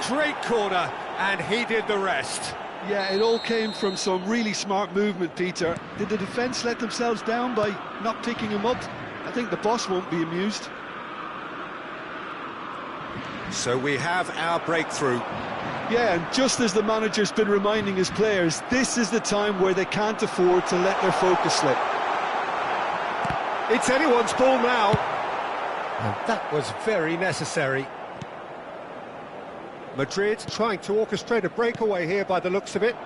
Great corner, and he did the rest. Yeah, it all came from some really smart movement, Peter. Did the defence let themselves down by not picking him up? I think the boss won't be amused. So we have our breakthrough. Yeah, and just as the manager's been reminding his players, this is the time where they can't afford to let their focus slip. It's anyone's ball now. And that was very necessary. Madrid trying to orchestrate a breakaway here by the looks of it.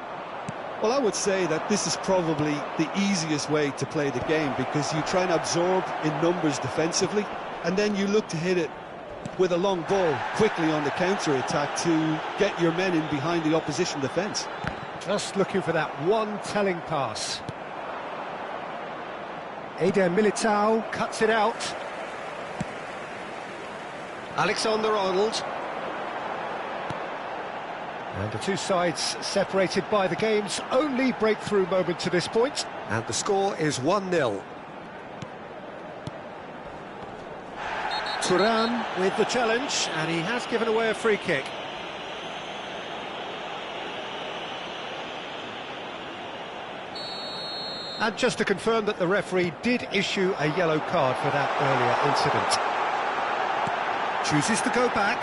Well, I would say that this is probably the easiest way to play the game, because you try and absorb in numbers defensively, and then you look to hit it with a long ball quickly on the counter-attack to get your men in behind the opposition defence. Just looking for that one telling pass. Eder Militao cuts it out. Alexander-Arnold. And the two sides separated by the game's only breakthrough moment to this point. And the score is 1-0. Thuram with the challenge, and he has given away a free kick. And just to confirm that the referee did issue a yellow card for that earlier incident. Chooses to go back.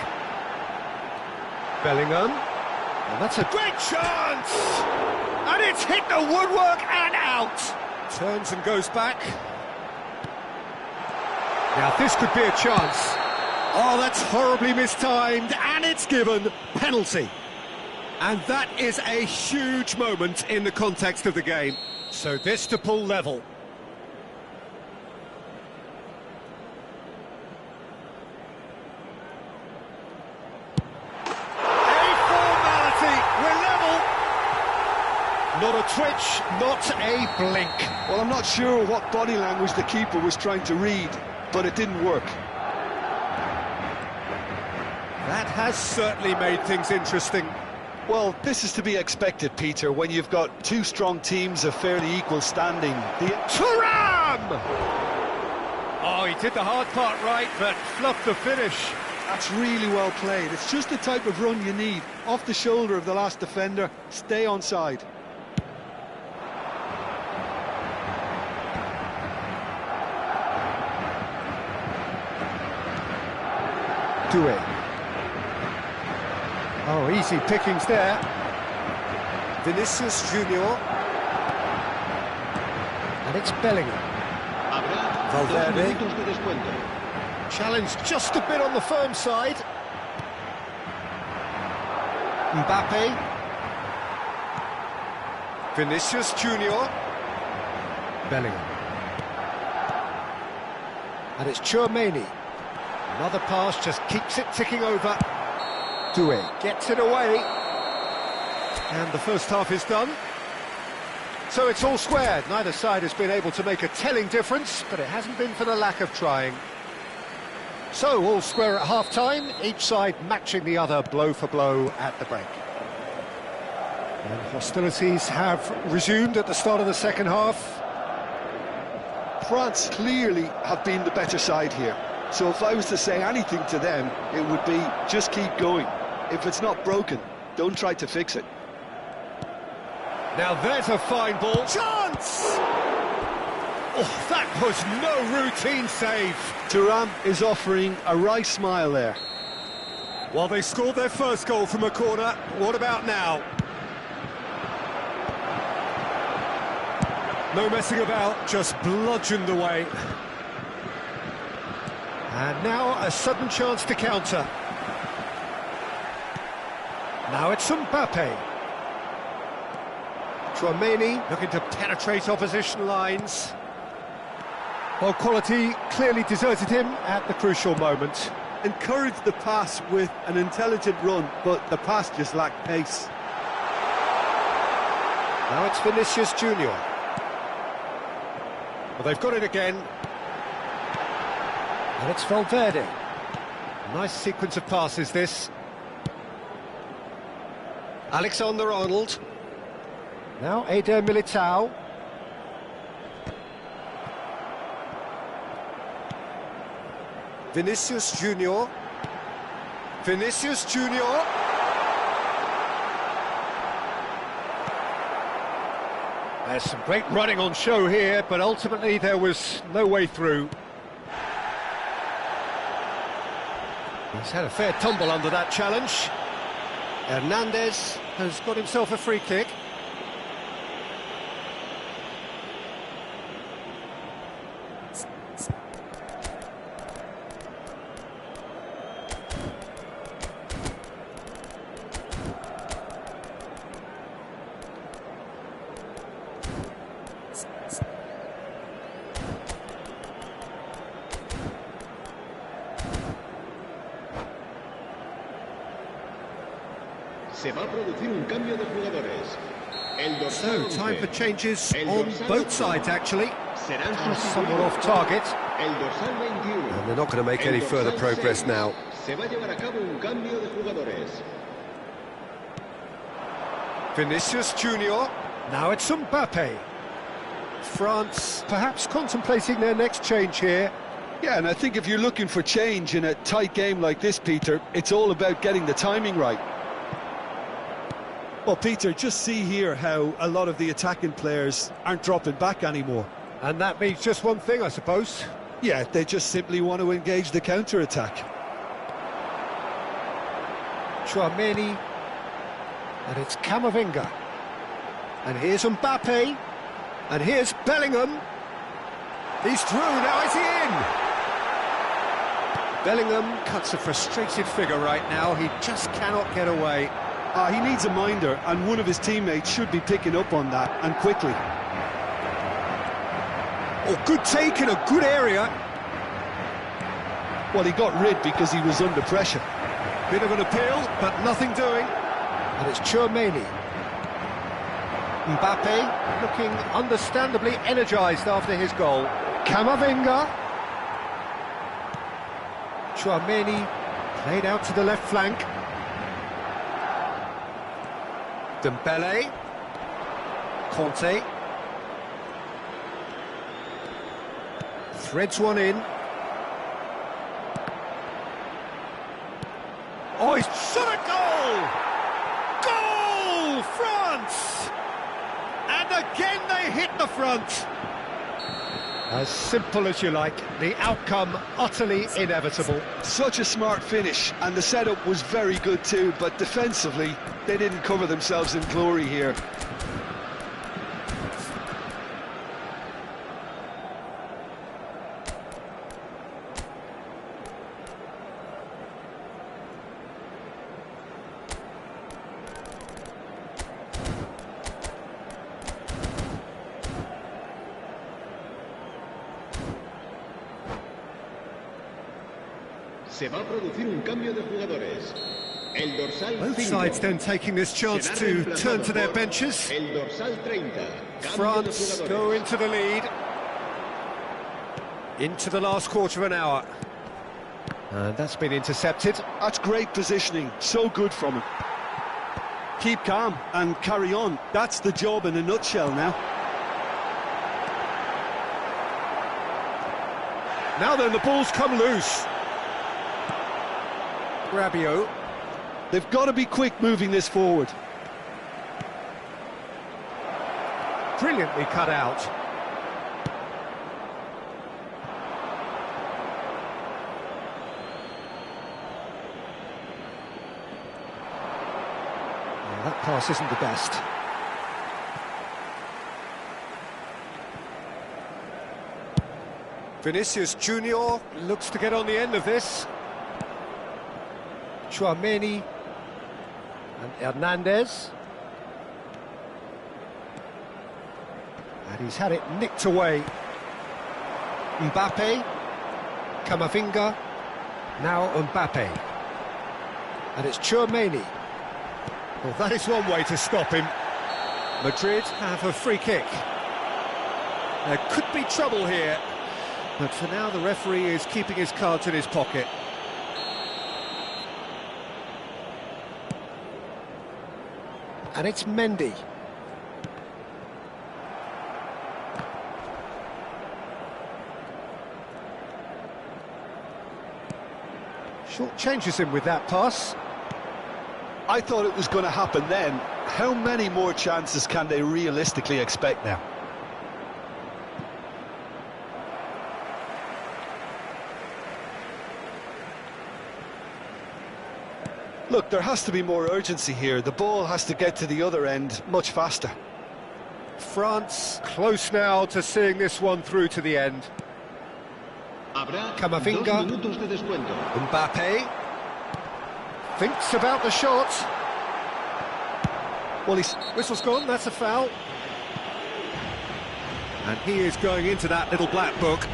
Bellingham. And that's a great chance! And it's hit the woodwork and out. Turns and goes back. Now this could be a chance. Oh, that's horribly mistimed, and it's given penalty. And that is a huge moment in the context of the game. So this to pull level. Not a twitch, not a blink. Well, I'm not sure what body language the keeper was trying to read, but it didn't work. That has certainly made things interesting. Well, this is to be expected, Peter, when you've got two strong teams of fairly equal standing. Thuram! Oh, he did the hard part right, but fluffed the finish. That's really well played. It's just the type of run you need. Off the shoulder of the last defender, stay onside. Oh, easy pickings there. Vinicius Junior. And it's Bellingham. Valverde. Challenge just a bit on the firm side. Mbappe. Vinicius Junior. Bellingham. And it's Tchouaméni. Another pass just keeps it ticking over. Doué gets it away. And the first half is done. So it's all squared. Neither side has been able to make a telling difference, but it hasn't been for the lack of trying. So all square at half-time, each side matching the other blow for blow at the break. And hostilities have resumed at the start of the second half. France clearly have been the better side here. So if I was to say anything to them, it would be just keep going. If it's not broken, don't try to fix it. Now there's a fine ball. Chance! Oh, that was no routine save. Thuram is offering a wry smile there. Well, they scored their first goal from a corner. What about now? No messing about, just bludgeoned away. And now a sudden chance to counter. Now it's Mbappe. Tchouaméni looking to penetrate opposition lines. Well, quality clearly deserted him at the crucial moment. Encouraged the pass with an intelligent run, but the pass just lacked pace. Now it's Vinicius Junior. Well, they've got it again. And it's Valverde. Nice sequence of passes, this. Alexander-Arnold. Now Eder Militao. Vinicius Junior. Vinicius Junior. There's some great running on show here, but ultimately there was no way through. He's had a fair tumble under that challenge. Hernandez has got himself a free kick. Se va a producir un cambio de jugadores. El dorsal So, time for 11. changes El on dorsal both 12. sides, actually. Serán Somewhat sustituidos off target. El dorsal 21. And they're not going to make El any further dorsal progress 6. now. Se va a llevar a cabo un cambio de jugadores. Vinicius Junior. Now it's Mbappe. France perhaps contemplating their next change here. Yeah, and I think if you're looking for change in a tight game like this, Peter, it's all about getting the timing right. Well, Peter, just see here how a lot of the attacking players aren't dropping back anymore. And that means just one thing, I suppose. Yeah, they just simply want to engage the counter-attack. Tchouaméni. And it's Camavinga. And here's Mbappe. And here's Bellingham. He's through, now is he in? Bellingham cuts a frustrated figure right now, he just cannot get away. He needs a minder, and one of his teammates should be picking up on that, and quickly. Oh, good take in a good area. Well, he got rid because he was under pressure. Bit of an appeal, but nothing doing. And it's Tchouaméni. Mbappe looking understandably energised after his goal. Camavinga. Tchouaméni played out to the left flank. Dembele. Conte. Threads one in. Oh, he's shot a goal! Goal! France! And again they hit the front. As simple as you like, the outcome utterly inevitable. Such a smart finish, and the setup was very good too, but defensively, they didn't cover themselves in glory here. Se va a producir un cambio de jugadores. El dorsal Both 5 sides then taking this chance será to reemplazado turn to their por benches. El dorsal 30. Cambio France de go jugadores. into the lead. Into the last quarter of an hour. And that's been intercepted. That's great positioning, so good from him. Keep calm and carry on. That's the job in a nutshell now. Now then, the ball's come loose. Rabiot. They've got to be quick moving this forward. Brilliantly cut out. Well, that pass isn't the best. Vinicius Junior looks to get on the end of this. Tchouaméni and Hernandez. And he's had it nicked away. Mbappe, Camavinga, now Mbappe. And it's Tchouaméni. Well, that is one way to stop him. Madrid have a free kick. There could be trouble here, but for now the referee is keeping his cards in his pocket. And it's Mendy. Short changes him with that pass. I thought it was going to happen then. How many more chances can they realistically expect now? Look, there has to be more urgency here. The ball has to get to the other end much faster. France close now to seeing this one through to the end. Habrá Camavinga. 2 minutos de descuento. Mbappe thinks about the shot. Well, his whistle's gone, that's a foul. And he is going into that little black book.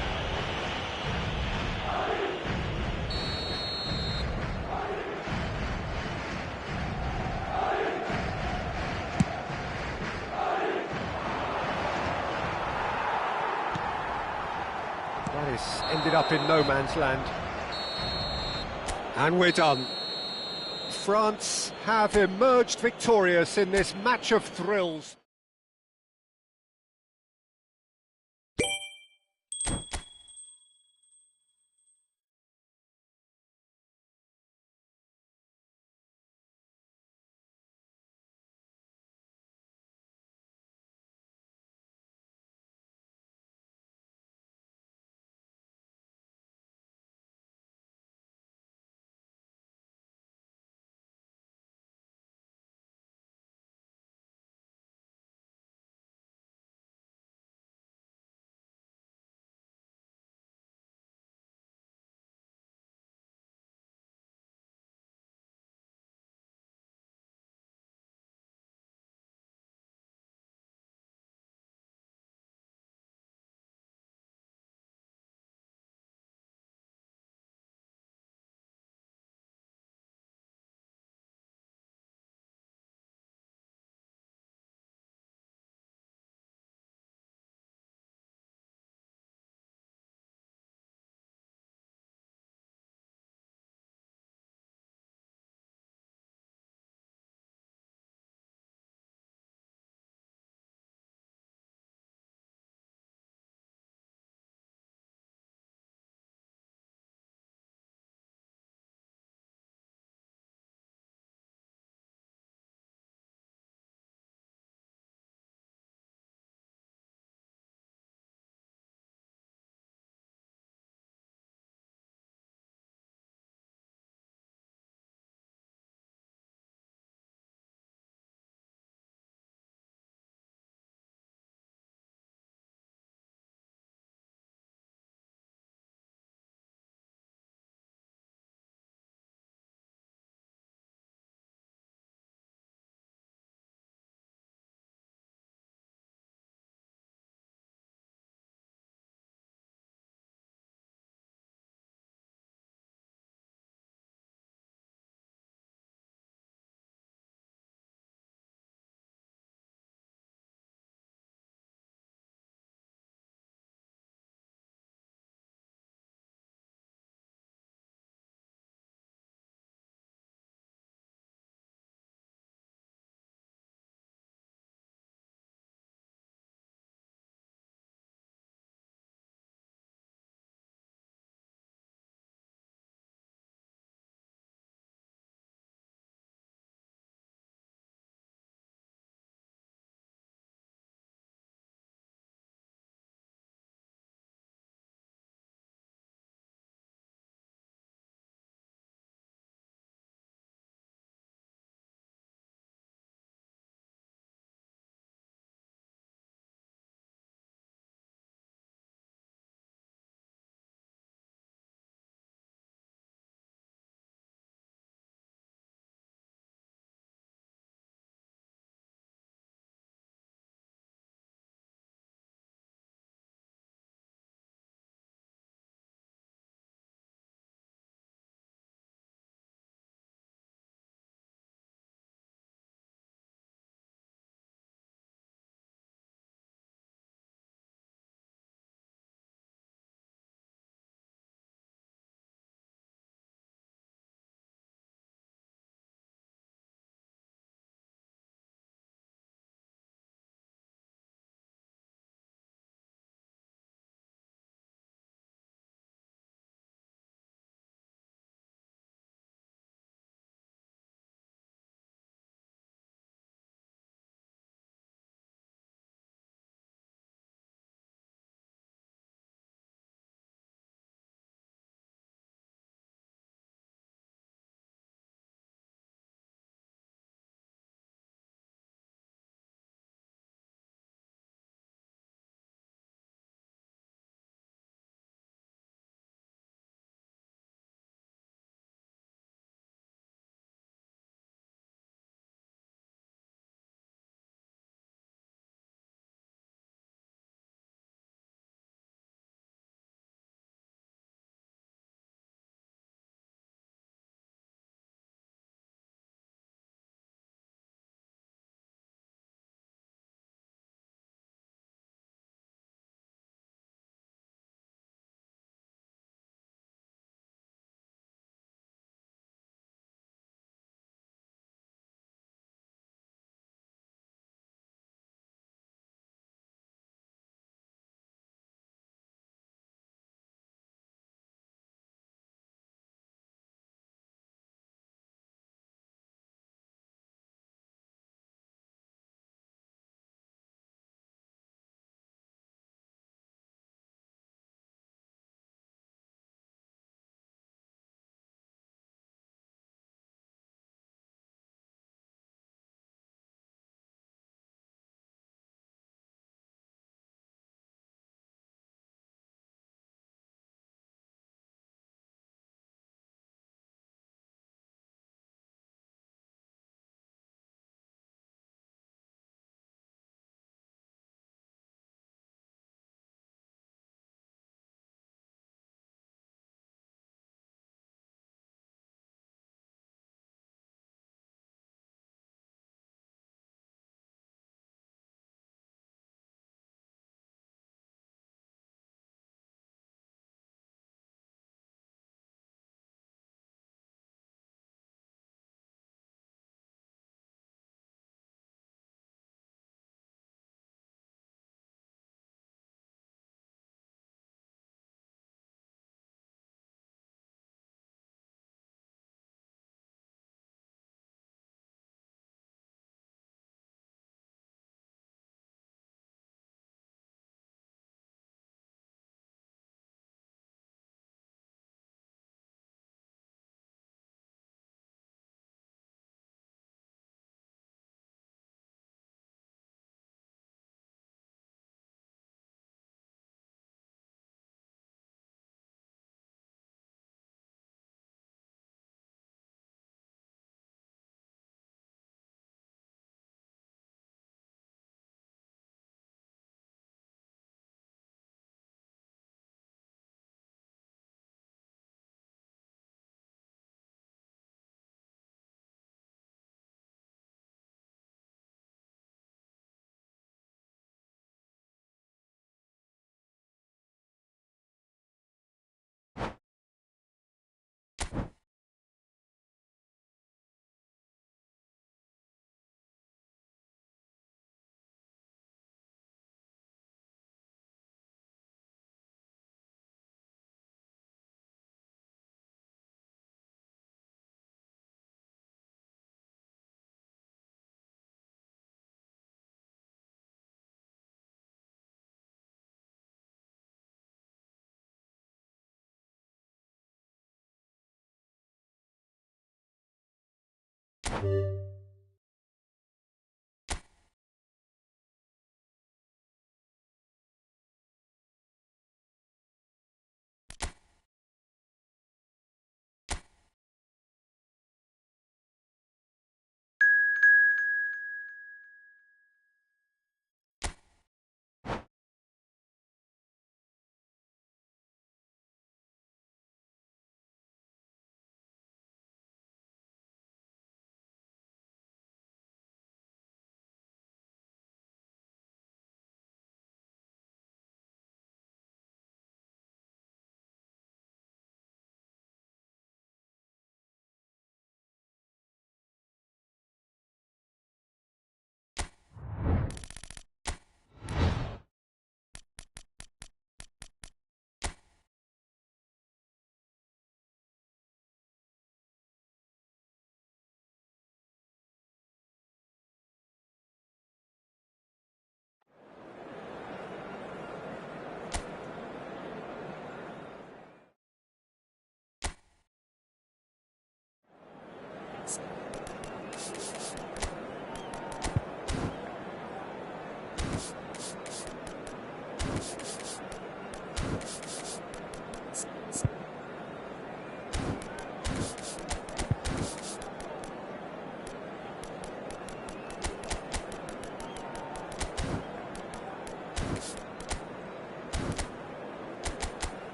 That is ended up in no man's land. And we're done. France have emerged victorious in this match of thrills.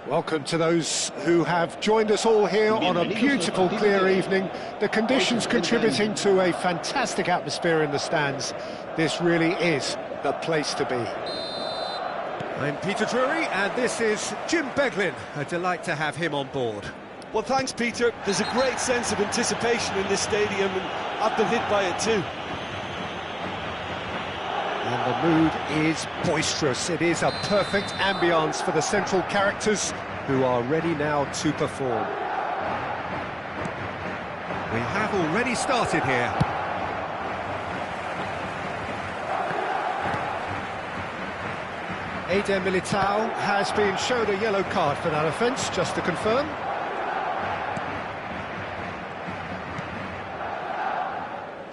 Welcome to those who have joined us all here on a beautiful, clear evening. The conditions contributing to a fantastic atmosphere in the stands. This really is the place to be. I'm Peter Drury, and this is Jim Beglin. A delight to have him on board. Well, thanks, Peter. There's a great sense of anticipation in this stadium, and I've been hit by it too. And the mood is boisterous. It is a perfect ambience for the central characters who are ready now to perform. We have already started here. Eder Militao has been shown a yellow card for that offence, just to confirm.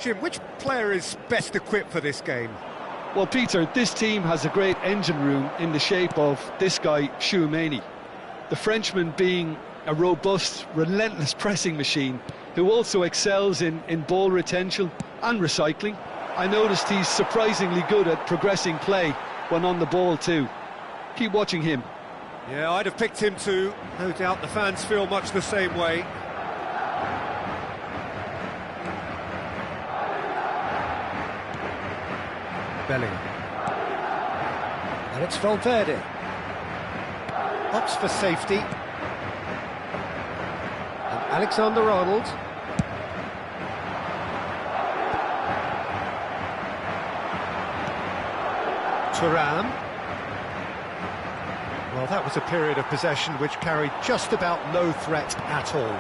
Jim, which player is best equipped for this game? Well, Peter, this team has a great engine room in the shape of this guy, Tchouaméni. The Frenchman being a robust, relentless pressing machine who also excels in ball retention and recycling. I noticed he's surprisingly good at progressing play when on the ball too. Keep watching him. Yeah, I'd have picked him too. No doubt the fans feel much the same way. Bellingham. And it's Valverde. Opts for safety. And Alexander-Arnold. Thuram. Well, that was a period of possession which carried just about no threat at all.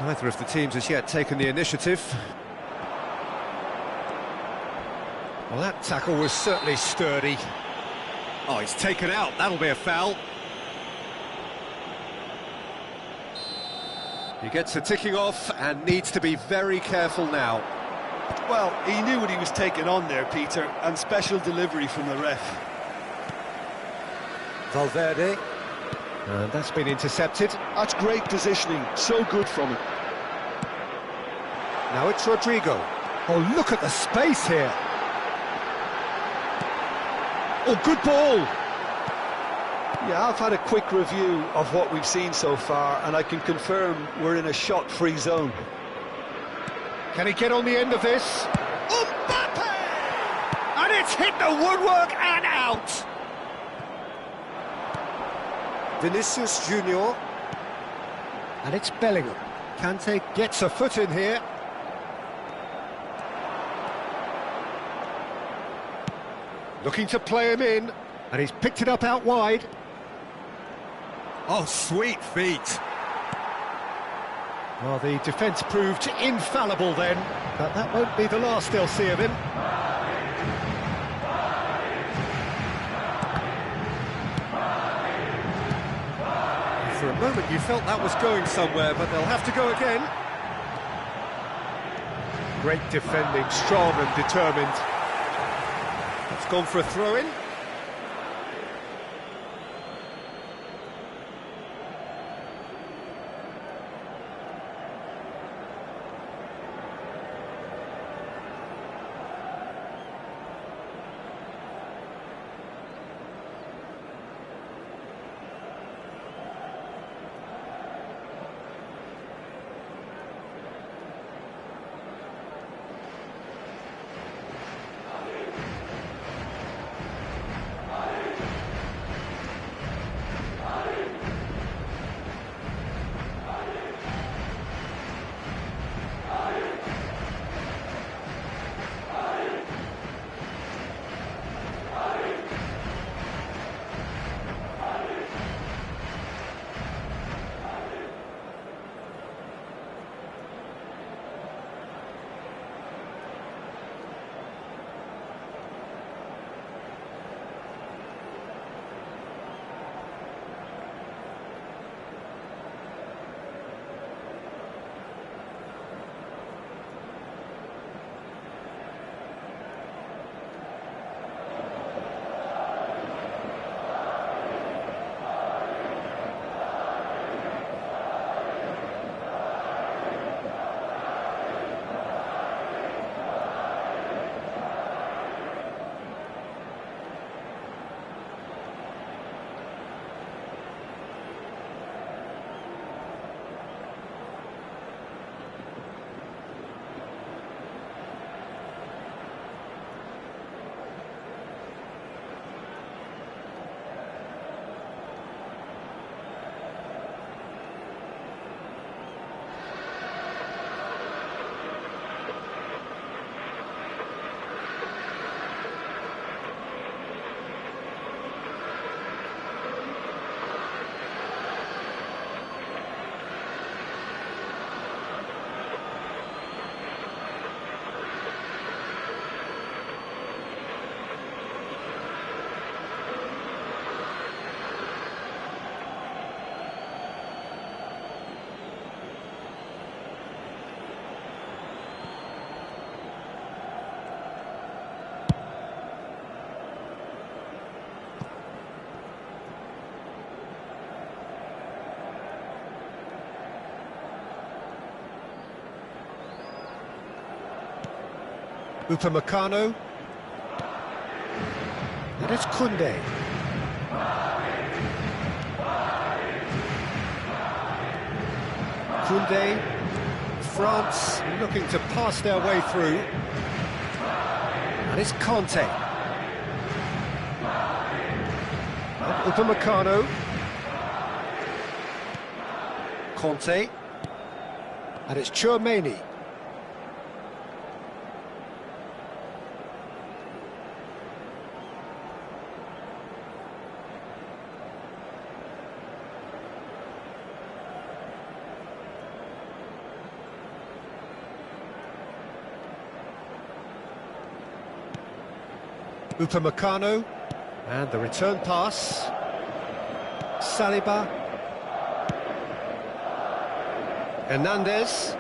Neither of the teams has yet taken the initiative. Well, that tackle was certainly sturdy. Oh, he's taken out. That'll be a foul. He gets the ticking off and needs to be very careful now. Well, he knew what he was taking on there, Peter, and special delivery from the ref. Valverde. And that's been intercepted. That's great positioning, so good from him. Now it's Rodrigo. Oh, look at the space here. Oh, good ball! Yeah, I've had a quick review of what we've seen so far, and I can confirm we're in a shot-free zone. Can he get on the end of this? Mbappe! And it's hit the woodwork and out! Vinicius Junior. And it's Bellingham. Kante gets a foot in here. Looking to play him in. And he's picked it up out wide. Oh, sweet feet. Well, the defence proved infallible then, but that won't be the last they'll see of him. For a moment you felt that was going somewhere, but they'll have to go again. Great defending, strong and determined. It's gone for a throw-in. Upamecano. And it's Koundé. Koundé. France looking to pass their way through. And it's Kanté. And Upamecano. Kanté. And it's Tchouaméni. Upamecano, and the return pass. Saliba. Hernandez.